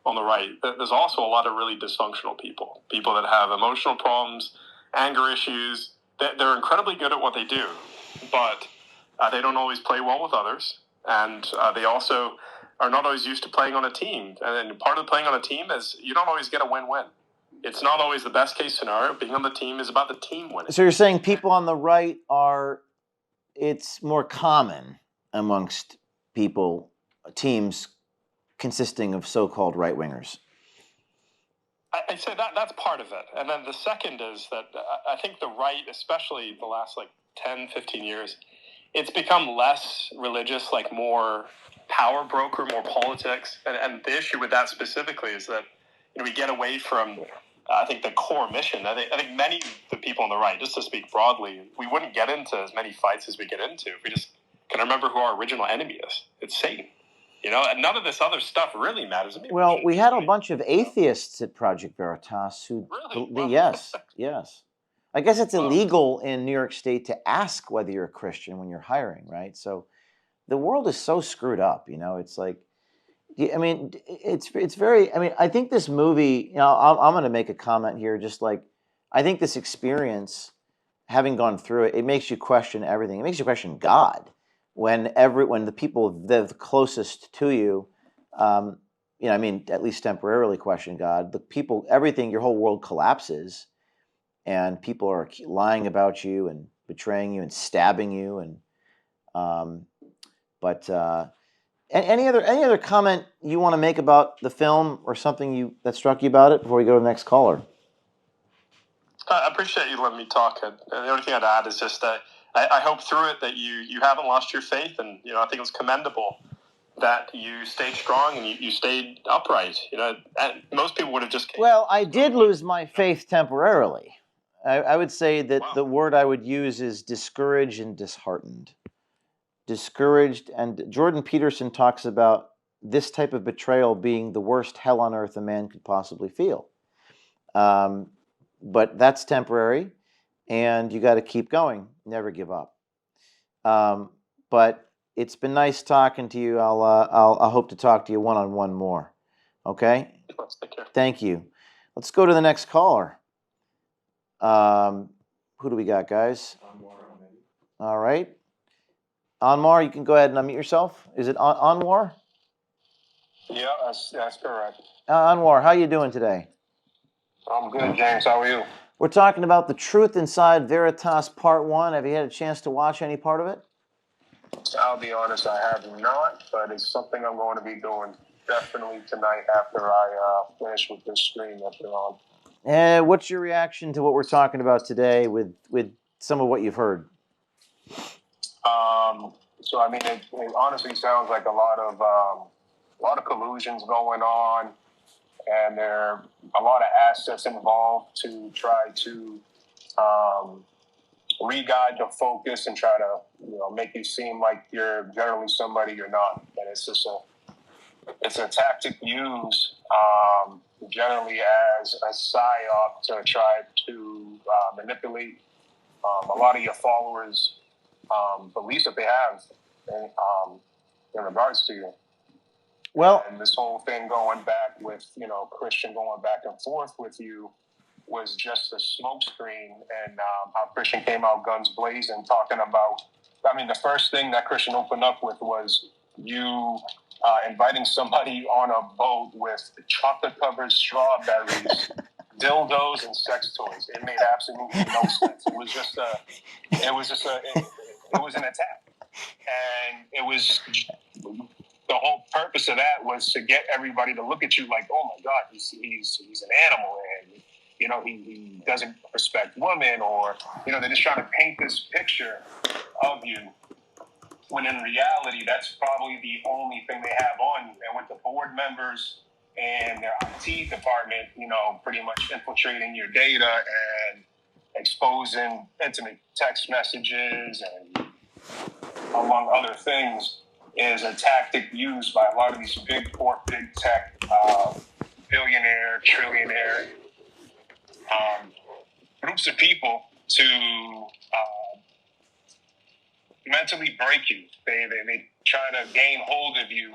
on the right. There's also a lot of really dysfunctional people that have emotional problems, anger issues. They're incredibly good at what they do, but they don't always play well with others, and they also are not always used to playing on a team. And part of playing on a team is you don't always get a win-win. It's not always the best case scenario. Being on the team is about the team winning. So you're saying people on the right it's more common amongst teams consisting of so-called right-wingers? I'd say that's part of it. And then the second is that I think the right, especially the last 10, 15 years, it's become less religious, more power broker, more politics. And the issue with that specifically is that we get away from, I think, the core mission. I think many of the people on the right, just to speak broadly, we wouldn't get into as many fights as we get into if we just can remember who our original enemy is. It's Satan. And none of this other stuff really matters to me. Well, we had a bunch of atheists at Project Veritas who... Really? Well, yes. I guess it's illegal in New York State to ask whether you're a Christian when you're hiring, right? So the world is so screwed up, It's like... it's very... I think this movie... I'm going to make a comment here, just I think this experience, having gone through it, it makes you question everything. It makes you question God. When the people the closest to you, at least temporarily question God, everything, your whole world collapses, and people are lying about you and betraying you and stabbing you, and any other comment you want to make about the film or something that struck you about it before we go to the next caller? I appreciate you letting me talk. And the only thing I'd add is just that I hope through it that you haven't lost your faith, and I think it was commendable that you stayed strong and you stayed upright. You know, most people would have just. Well, I did lose my faith temporarily. I would say that the word I would use is discouraged and disheartened. Discouraged, and Jordan Peterson talks about this type of betrayal being the worst hell on earth a man could possibly feel. But that's temporary, and you got to keep going. Never give up. But it's been nice talking to you. I'll hope to talk to you one-on-one more. Okay? Take care. Thank you. Let's go to the next caller. Who do we got, guys? All right. Anwar, you can go ahead and unmute yourself. Is it Anwar? Yeah, that's correct. Anwar, how you doing today? I'm good, James. How are you? We're talking about The Truth Inside Veritas Part 1. Have you had a chance to watch any part of it? I'll be honest, I have not, but it's something I'm going to be doing definitely tonight after I finish with this stream that you're on. What's your reaction to what we're talking about today with some of what you've heard? So I mean, it honestly sounds like a lot of collusions going on, and there are a lot of assets involved to try to re-guide the focus and try to make you seem like you're generally somebody you're not, and it's a tactic used generally as a psyop to try to manipulate a lot of your followers' beliefs that they have in regards to you. Well, and this whole thing going back with Christian going back and forth with you was just a smokescreen, and how Christian came out guns blazing talking about. I mean, the first thing that Christian opened up with was you inviting somebody on a boat with chocolate-covered strawberries, dildos, and sex toys. It made absolutely no sense. It was an attack, and it was the whole purpose of that was to get everybody to look at you like, oh my God, he's an animal, and he doesn't respect women, or they're just trying to paint this picture of you, when in reality that's probably the only thing they have on you. And with the board members and their IT department, pretty much infiltrating your data and exposing intimate text messages and among other things, is a tactic used by a lot of these big tech, billionaire, trillionaire groups of people to mentally break you. They try to gain hold of you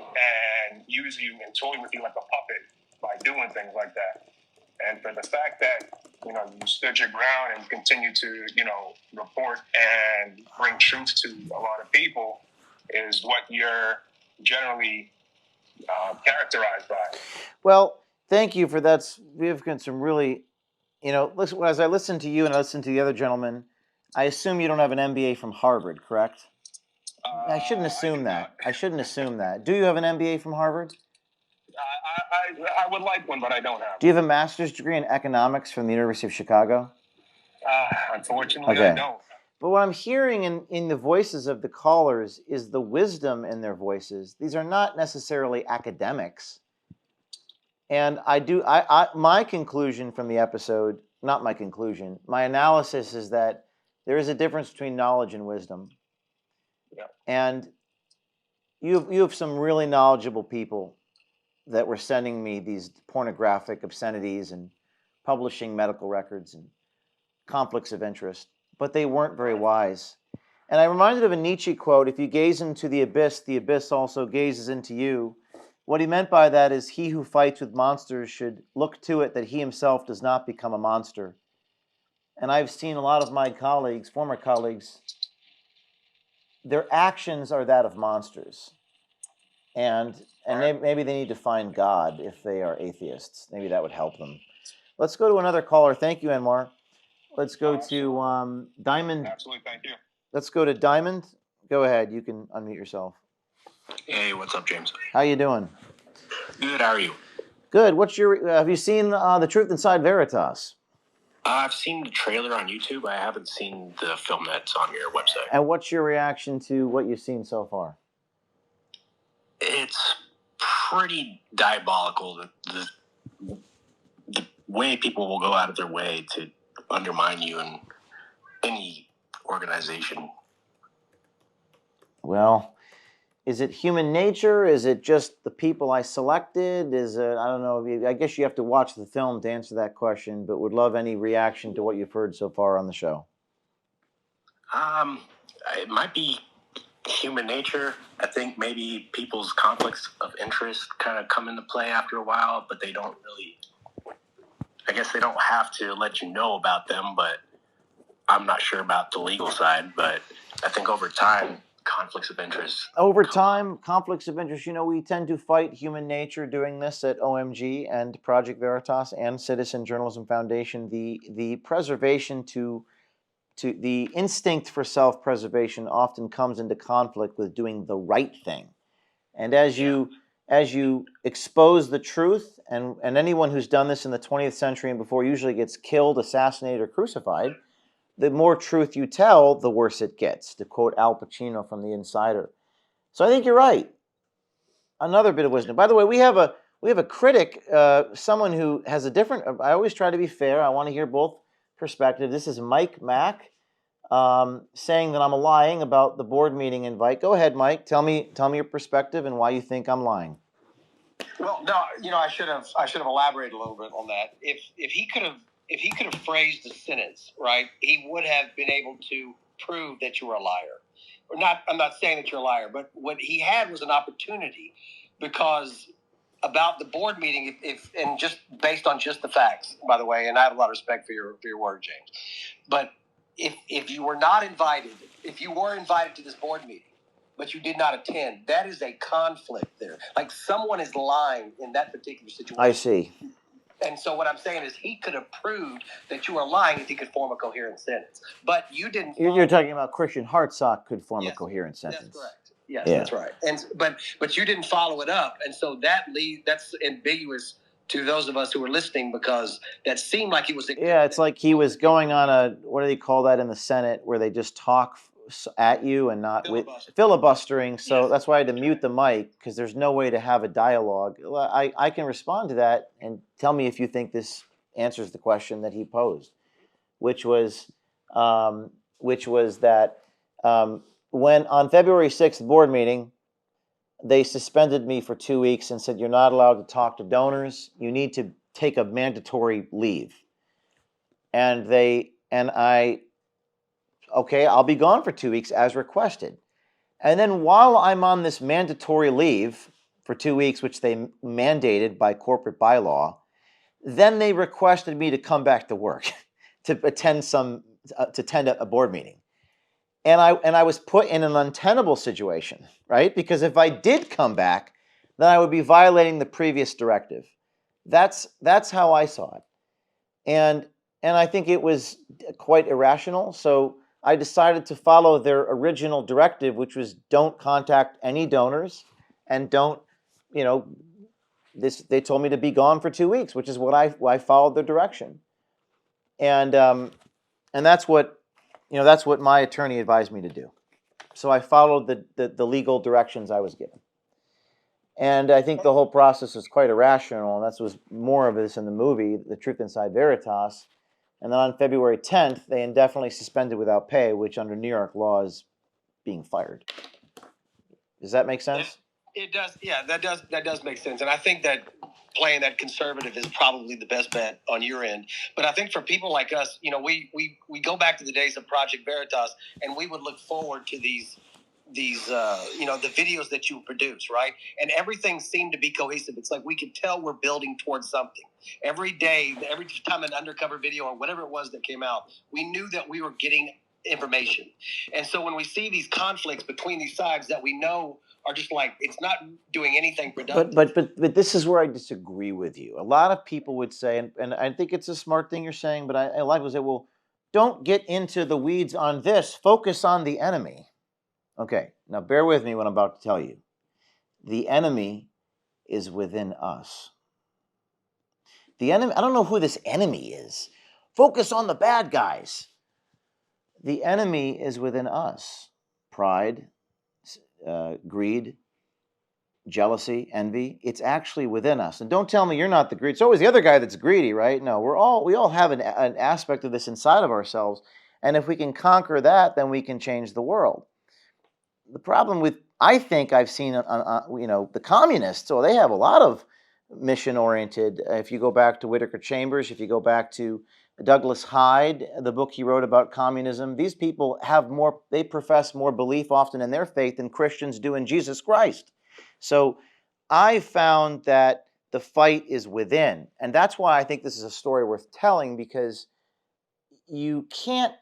and use you and toy with you like a puppet by doing things like that. And for the fact that you stood your ground and continue to report and bring truth to a lot of people is what you're generally characterized by. Well, thank you for that. We've got some really, listen, as I listen to you and I listen to the other gentlemen, I assume you don't have an MBA from Harvard, correct? I shouldn't assume that. I shouldn't assume that. Do you have an MBA from Harvard? I would like one, but I don't have. Do you have a master's degree in economics from the University of Chicago? Unfortunately, okay. I don't. But what I'm hearing in the voices of the callers is the wisdom in their voices. These are not necessarily academics. And my conclusion from the episode, not my conclusion, my analysis is that there is a difference between knowledge and wisdom. Yeah. And you have some really knowledgeable people that were sending me these pornographic obscenities and publishing medical records and conflicts of interest, but they weren't very wise. And I'm reminded of a Nietzsche quote, if you gaze into the abyss also gazes into you. What he meant by that is he who fights with monsters should look to it that he himself does not become a monster. And I've seen a lot of my colleagues, former colleagues, their actions are that of monsters. And maybe they need to find God if they are atheists. Maybe that would help them. Let's go to another caller. Thank you, Anwar. Let's go to Diamond. Absolutely, thank you. Let's go to Diamond. Go ahead. You can unmute yourself. Hey, what's up, James? How you doing? Good. How are you? Good. What's your? Have you seen The Truth Inside Veritas? I've seen the trailer on YouTube. I haven't seen the film that's on your website. And what's your reaction to what you've seen so far? It's pretty diabolical. The way people will go out of their way to undermine you in any organization. Well, is it human nature? Is it just the people I selected? Is it, I don't know. I guess you have to watch the film to answer that question, but would love any reaction to what you've heard so far on the show. It might be human nature. I think maybe people's conflicts of interest kind of come into play after a while, but they don't really, I guess they don't have to let you know about them, but I'm not sure about the legal side, but I think over time, conflicts of interest. Over time, conflicts of interest, we tend to fight human nature doing this at OMG and Project Veritas and Citizen Journalism Foundation. The preservation to the instinct for self-preservation often comes into conflict with doing the right thing. And as you expose the truth, and anyone who's done this in the 20th century and before usually gets killed, assassinated, or crucified, the more truth you tell, the worse it gets, to quote Al Pacino from The Insider. So I think you're right. Another bit of wisdom. By the way, we have a critic, someone who has a different. I always try to be fair. I want to hear both perspectives. This is Mike Mack, saying that I'm lying about the board meeting invite. Go ahead, Mike. Tell me your perspective and why you think I'm lying. Well, no, I should have elaborated a little bit on that. If he could have phrased the sentence right, he would have been able to prove that you were a liar. Or not. I'm not saying that you're a liar, but what he had was an opportunity, because about the board meeting, and just based on just the facts, by the way, and I have a lot of respect for your word, James, but if you were not invited, if you were invited to this board meeting, but you did not attend, that is a conflict there. Like someone is lying in that particular situation. I see. And so what I'm saying is he could have proved that you were lying if he could form a coherent sentence. But you didn't. You're talking about Christian Hartsock could form a coherent sentence. That's correct. Yes, yeah. That's right. And but you didn't follow it up, and so that's ambiguous to those of us who were listening, because that seemed like he was. Yeah, it's like he was going on a, what do they call that in the Senate, where they just talk at you and not filibustering. So yes. That's why I had to mute the mic, because there's no way to have a dialogue. I can respond to that and tell me if you think this answers the question that he posed, which was that when on February 6th board meeting, they suspended me for 2 weeks and said, you're not allowed to talk to donors. You need to take a mandatory leave. Okay, I'll be gone for 2 weeks as requested. And then while I'm on this mandatory leave for 2 weeks, which they mandated by corporate bylaw, then they requested me to come back to work to attend a board meeting. And I was put in an untenable situation, right? Because if I did come back, then I would be violating the previous directive. That's how I saw it. And I think it was quite irrational. So I decided to follow their original directive, which was don't contact any donors and don't, they told me to be gone for 2 weeks, which is what I followed their direction. And that's what my attorney advised me to do. So I followed the legal directions I was given. And I think the whole process was quite irrational, and that was more of this in the movie, The Truth Inside Veritas. And then on February 10th, they indefinitely suspended without pay, which under New York law is being fired. Does that make sense? It does. Yeah, that does make sense. And I think that playing that conservative is probably the best bet on your end. But I think for people like us, we go back to the days of Project Veritas, and we would look forward to these the videos that you produce, right? And everything seemed to be cohesive. It's like we could tell we're building towards something. Every day, every time an undercover video or whatever it was that came out, we knew that we were getting information. And so when we see these conflicts between these sides that we know are just like, it's not doing anything productive. But this is where I disagree with you. A lot of people would say, and I think it's a smart thing you're saying, but I like to say, well, don't get into the weeds on this. Focus on the enemy. Okay, now bear with me what I'm about to tell you. The enemy is within us. The enemy, I don't know who this enemy is. Focus on the bad guys. The enemy is within us. Pride, greed, jealousy, envy. It's actually within us. And don't tell me you're not the greedy. It's always the other guy that's greedy, right? No, we all have an aspect of this inside of ourselves. And if we can conquer that, then we can change the world. The problem with, I think I've seen, the communists, so they have a lot of mission-oriented. If you go back to Whittaker Chambers, if you go back to Douglas Hyde, the book he wrote about communism, these people they profess more belief often in their faith than Christians do in Jesus Christ. So I found that the fight is within. And that's why I think this is a story worth telling, because you can't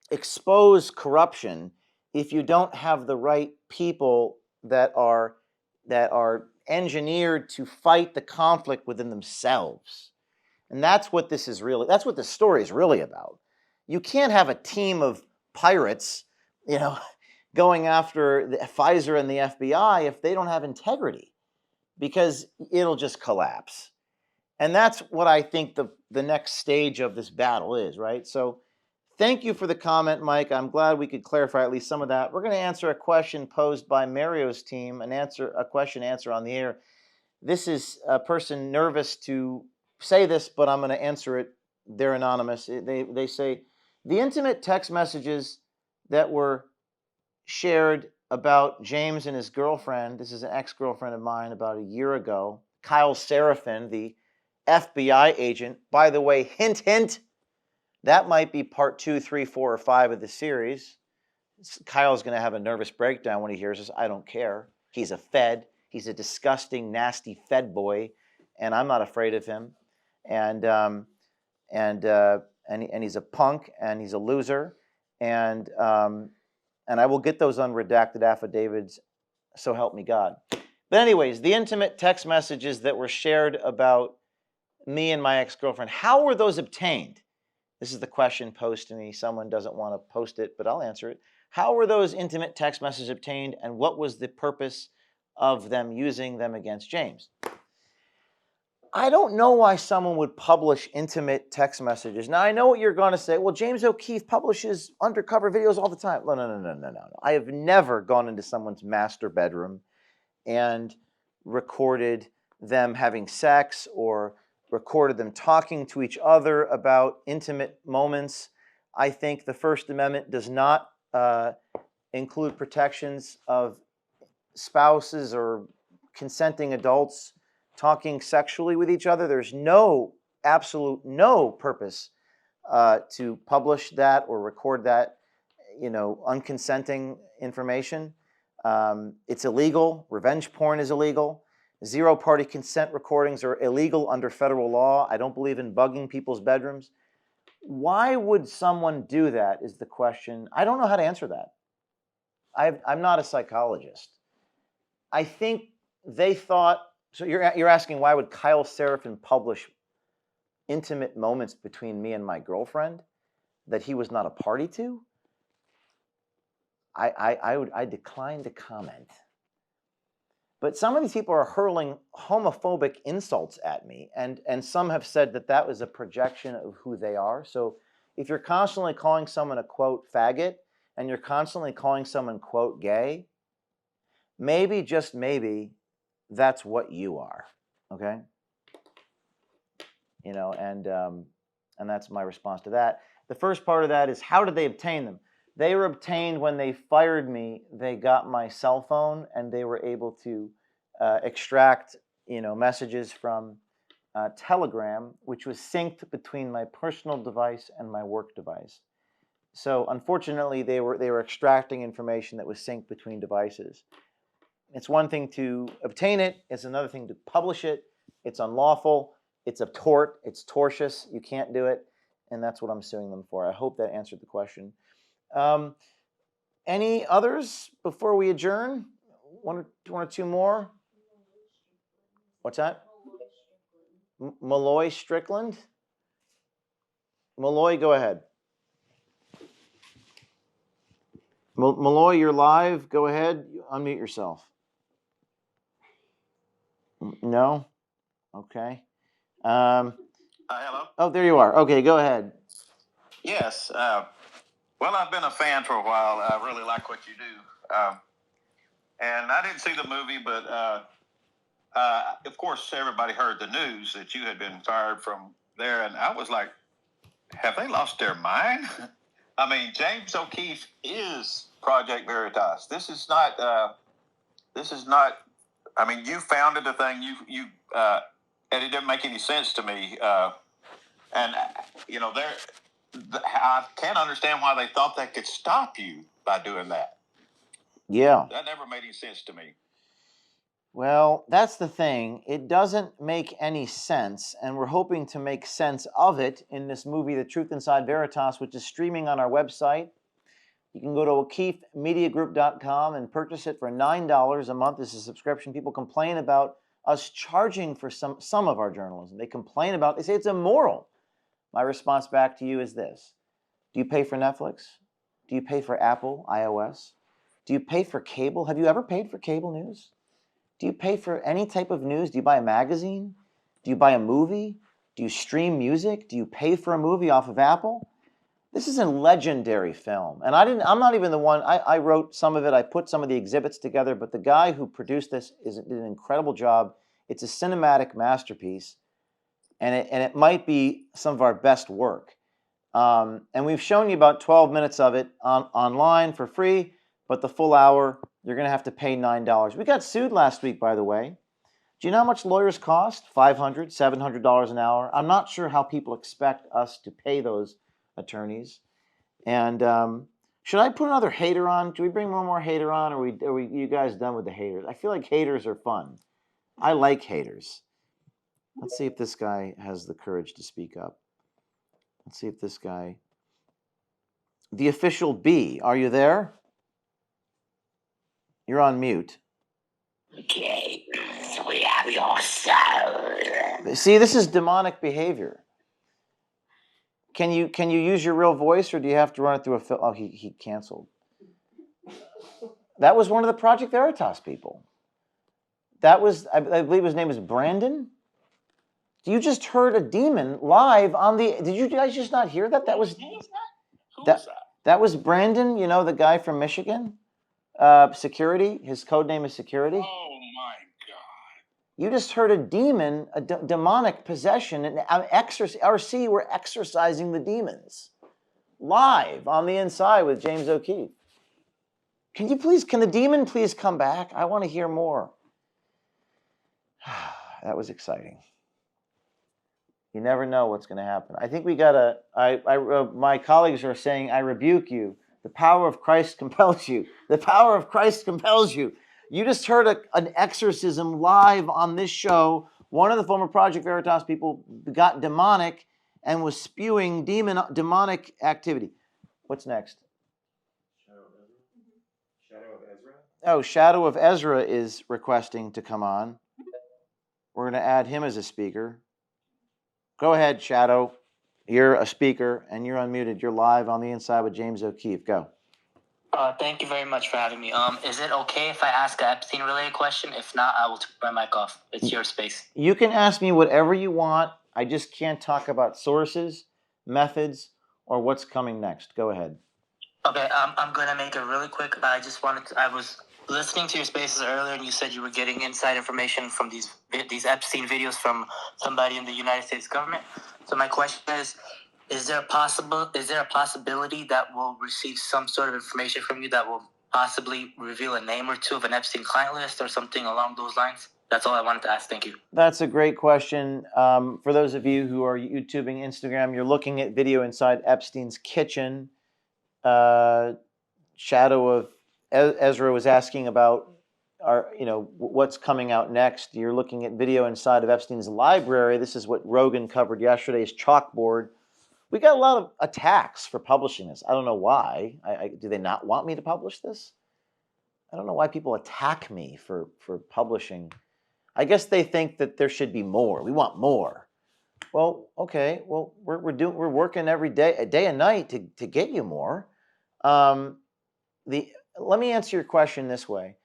expose corruption if you don't have the right people that are engineered to fight the conflict within themselves. And that's what this story is really about. You can't have a team of pirates, going after the Pfizer and the FBI if they don't have integrity, because it'll just collapse. And that's what I think the next stage of this battle is, right? So thank you for the comment, Mike. I'm glad we could clarify at least some of that. We're going to answer a question posed by Mario's team, a question answer on the air. This is a person nervous to say this, but I'm going to answer it. They're anonymous. They say, the intimate text messages that were shared about James and his girlfriend, this is an ex-girlfriend of mine, about a year ago, Kyle Seraphin, the FBI agent. By the way, hint, hint, that might be part 2, 3, 4, or 5 of the series. Kyle's going to have a nervous breakdown when he hears this. I don't care. He's a Fed. He's a disgusting, nasty Fed boy, and I'm not afraid of him. And he's a punk, and he's a loser, and I will get those unredacted affidavits, so help me God. But anyways, the intimate text messages that were shared about me and my ex-girlfriend, how were those obtained? This is the question posed to me. Someone doesn't want to post it, but I'll answer it. How were those intimate text messages obtained, and what was the purpose of them using them against James? I don't know why someone would publish intimate text messages. Now, I know what you're going to say. Well, James O'Keefe publishes undercover videos all the time. No. I have never gone into someone's master bedroom and recorded them having sex or recorded them talking to each other about intimate moments. I think the First Amendment does not include protections of spouses or consenting adults talking sexually with each other. There's absolute no purpose to publish that or record that, unconsenting information. It's illegal. Revenge porn is illegal. Zero-party consent recordings are illegal under federal law. I don't believe in bugging people's bedrooms. Why would someone do that is the question. I don't know how to answer that. I'm not a psychologist. I think they thought, so you're asking why would Kyle Seraphin publish intimate moments between me and my girlfriend that he was not a party to? I decline to comment. But some of these people are hurling homophobic insults at me, and some have said that was a projection of who they are. So if you're constantly calling someone a, quote, faggot, and you're constantly calling someone, quote, gay, maybe, just maybe, that's what you are, okay? And that's my response to that. The first part of that is, how did they obtain them? They were obtained when they fired me. They got my cell phone, and they were able to extract, messages from Telegram, which was synced between my personal device and my work device. So unfortunately, they were extracting information that was synced between devices. It's one thing to obtain it. It's another thing to publish it. It's unlawful. It's a tort. It's tortious. You can't do it. And that's what I'm suing them for. I hope that answered the question. Any others before we adjourn? One or two more? What's that? Malloy Strickland? Malloy, go ahead. Malloy, you're live. Go ahead. Unmute yourself. No? Okay. Hello? Oh, there you are. Okay, go ahead. Yes. Well, I've been a fan for a while. I really like what you do. And I didn't see the movie, but of course, everybody heard the news that you had been fired from there, and I was like, have they lost their mind? I mean, James O'Keefe is Project Veritas. This is not. I mean, you founded the thing. And it didn't make any sense to me. And you know, I can't understand why they thought they could stop you by doing that. Yeah. That never made any sense to me. Well, that's the thing. It doesn't make any sense, and we're hoping to make sense of it in this movie, The Truth Inside Veritas, which is streaming on our website. You can go to O'KeefeMediaGroup.com and purchase it for $9 a month as a subscription. People complain about us charging for some of our journalism. They say it's immoral. My response back to you is this. Do you pay for Netflix? Do you pay for Apple, iOS? Do you pay for cable? Have you ever paid for cable news? Do you pay for any type of news? Do you buy a magazine? Do you buy a movie? Do you stream music? Do you pay for a movie off of Apple? This is a legendary film. And I'm not even the one, I wrote some of it, I put some of the exhibits together, but the guy who produced this did an incredible job. It's a cinematic masterpiece, and it might be some of our best work. And we've shown you about 12 minutes of it online for free, but the full hour, you're going to have to pay $9. We got sued last week, by the way. Do you know how much lawyers cost? $500, $700 an hour. I'm not sure how people expect us to pay those attorneys. And should I put another hater on? Do we bring one more hater on, or are you guys done with the haters? I feel like haters are fun. I like haters. Let's see if this guy has the courage to speak up. Let's see if this guy... The official B, are you there? You're on mute. James, we have your soul. See, this is demonic behavior. Can you use your real voice, or do you have to run it through a film? Oh, he canceled. That was one of the Project Veritas people. That was, I believe his name is Brandon. You just heard a demon live on the... Did you guys just not hear that? That was... That was Brandon, you know, the guy from Michigan. Security. His code name is Security. Oh my God! You just heard a demon, a demonic possession, and RC were exorcising the demons live on the inside with James O'Keefe. Can the demon please come back? I want to hear more. That was exciting. You never know what's going to happen. I think we got my colleagues are saying, I rebuke you. The power of Christ compels you. The power of Christ compels you. You just heard an exorcism live on this show. One of the former Project Veritas people got demonic and was spewing demonic activity. What's next? Shadow of Ezra? Oh, Shadow of Ezra is requesting to come on. We're going to add him as a speaker. Go ahead, Shadow. You're a speaker, and you're unmuted. You're live on the inside with James O'Keefe. Go. Thank you very much for having me. Is it okay if I ask an Epstein-related question? If not, I will turn my mic off. It's your space. You can ask me whatever you want. I just can't talk about sources, methods, or what's coming next. Go ahead. Okay, I'm going to make it really quick. I was listening to your spaces earlier, and you said you were getting inside information from these Epstein videos from somebody in the United States government. So my question is there a possibility that we'll receive some sort of information from you that will possibly reveal a name or two of an Epstein client list or something along those lines? That's all I wanted to ask. Thank you. That's a great question. For those of you who are YouTubing, Instagram, you're looking at video inside Epstein's kitchen. Shadow of Ezra was asking about what's coming out next. You're looking at video inside of Epstein's library. This is what Rogan covered yesterday's chalkboard. We got a lot of attacks for publishing this. I don't know why. Do they not want me to publish this? I don't know why people attack me for publishing. I guess they think that there should be more. We want more. Well, okay. Well, we're working every day, a day and night to get you more. Let me answer your question this way.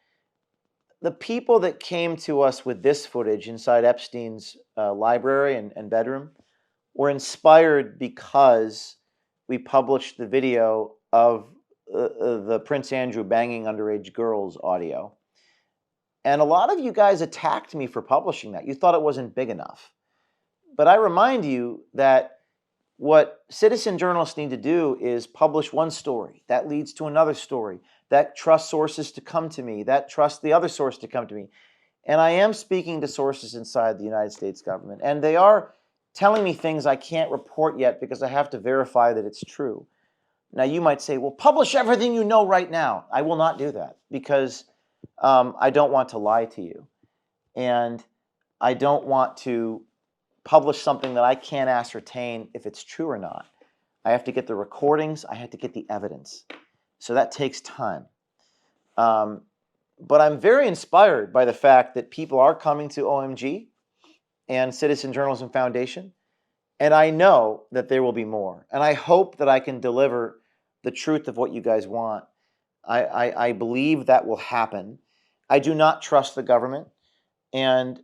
The people that came to us with this footage inside Epstein's library and bedroom were inspired because we published the video of the Prince Andrew banging underage girls audio. And a lot of you guys attacked me for publishing that. You thought it wasn't big enough. But I remind you that what citizen journalists need to do is publish one story. That leads to another story. That trusts sources to come to me. That trusts the other source to come to me. And I am speaking to sources inside the United States government. And they are telling me things I can't report yet because I have to verify that it's true. Now, you might say, well, publish everything you know right now. I will not do that because I don't want to lie to you. And I don't want to publish something that I can't ascertain if it's true or not. I have to get the recordings. I have to get the evidence. So that takes time. But I'm very inspired by the fact that people are coming to OMG and Citizen Journalism Foundation. And I know that there will be more. And I hope that I can deliver the truth of what you guys want. I believe that will happen. I do not trust the government. And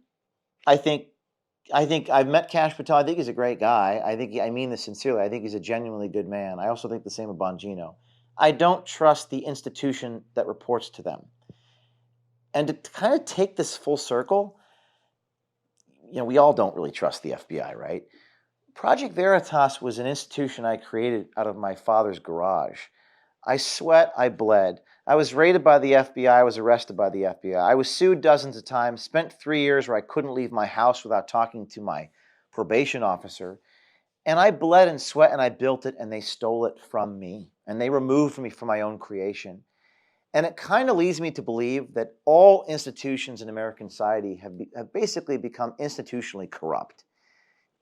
I think I've met Kash Patel. I think he's a great guy. I mean this sincerely. I think he's a genuinely good man. I also think the same of Bongino. I don't trust the institution that reports to them. And to kind of take this full circle, we all don't really trust the FBI, right? Project Veritas was an institution I created out of my father's garage. I sweat, I bled. I was raided by the FBI, I was arrested by the FBI. I was sued dozens of times, spent 3 years where I couldn't leave my house without talking to my probation officer. And I bled and sweat and I built it and they stole it from me. And they removed me from my own creation. And it kind of leads me to believe that all institutions in American society have basically become institutionally corrupt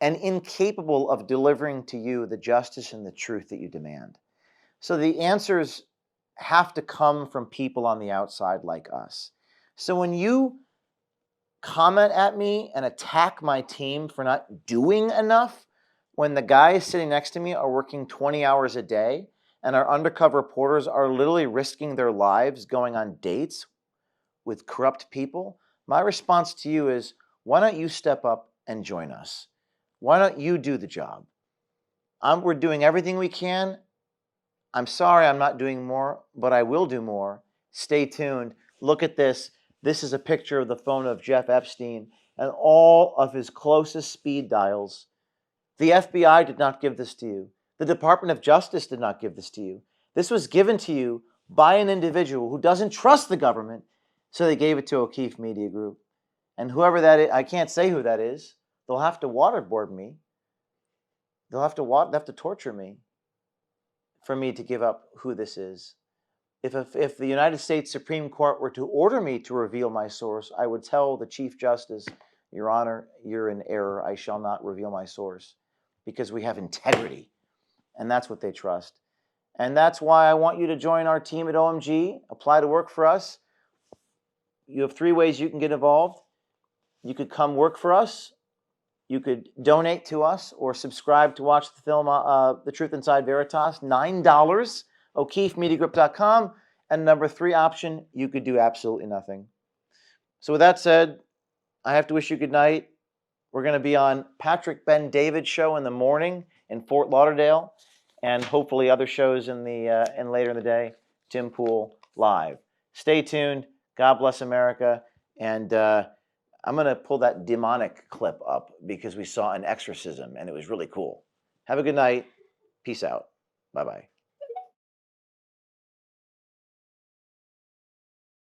and incapable of delivering to you the justice and the truth that you demand. So the answers have to come from people on the outside like us. So when you comment at me and attack my team for not doing enough, when the guys sitting next to me are working 20 hours a day and our undercover reporters are literally risking their lives going on dates with corrupt people, my response to you is, why don't you step up and join us? Why don't you do the job? We're doing everything we can. I'm sorry I'm not doing more, but I will do more. Stay tuned. Look at this. This is a picture of the phone of Jeff Epstein and all of his closest speed dials. The FBI did not give this to you. The Department of Justice did not give this to you. This was given to you by an individual who doesn't trust the government, so they gave it to O'Keefe Media Group. And whoever that is, I can't say who that is. They'll have to waterboard me. They'll have to torture me for me to give up who this is. If the United States Supreme Court were to order me to reveal my source, I would tell the Chief Justice, Your Honor, you're in error. I shall not reveal my source because we have integrity. And that's what they trust. And that's why I want you to join our team at OMG, apply to work for us. You have 3 ways you can get involved. You could come work for us. You could donate to us or subscribe to watch the film The Truth Inside Veritas, $9, O'KeefeMediaGroup.com. And number 3 option, you could do absolutely nothing. So with that said, I have to wish you good night. We're going to be on Patrick Ben David's show in the morning in Fort Lauderdale, and hopefully other shows in later in the day. Tim Pool live. Stay tuned. God bless America. And I'm going to pull that demonic clip up because we saw an exorcism and it was really cool. Have a good night. Peace out. Bye-bye.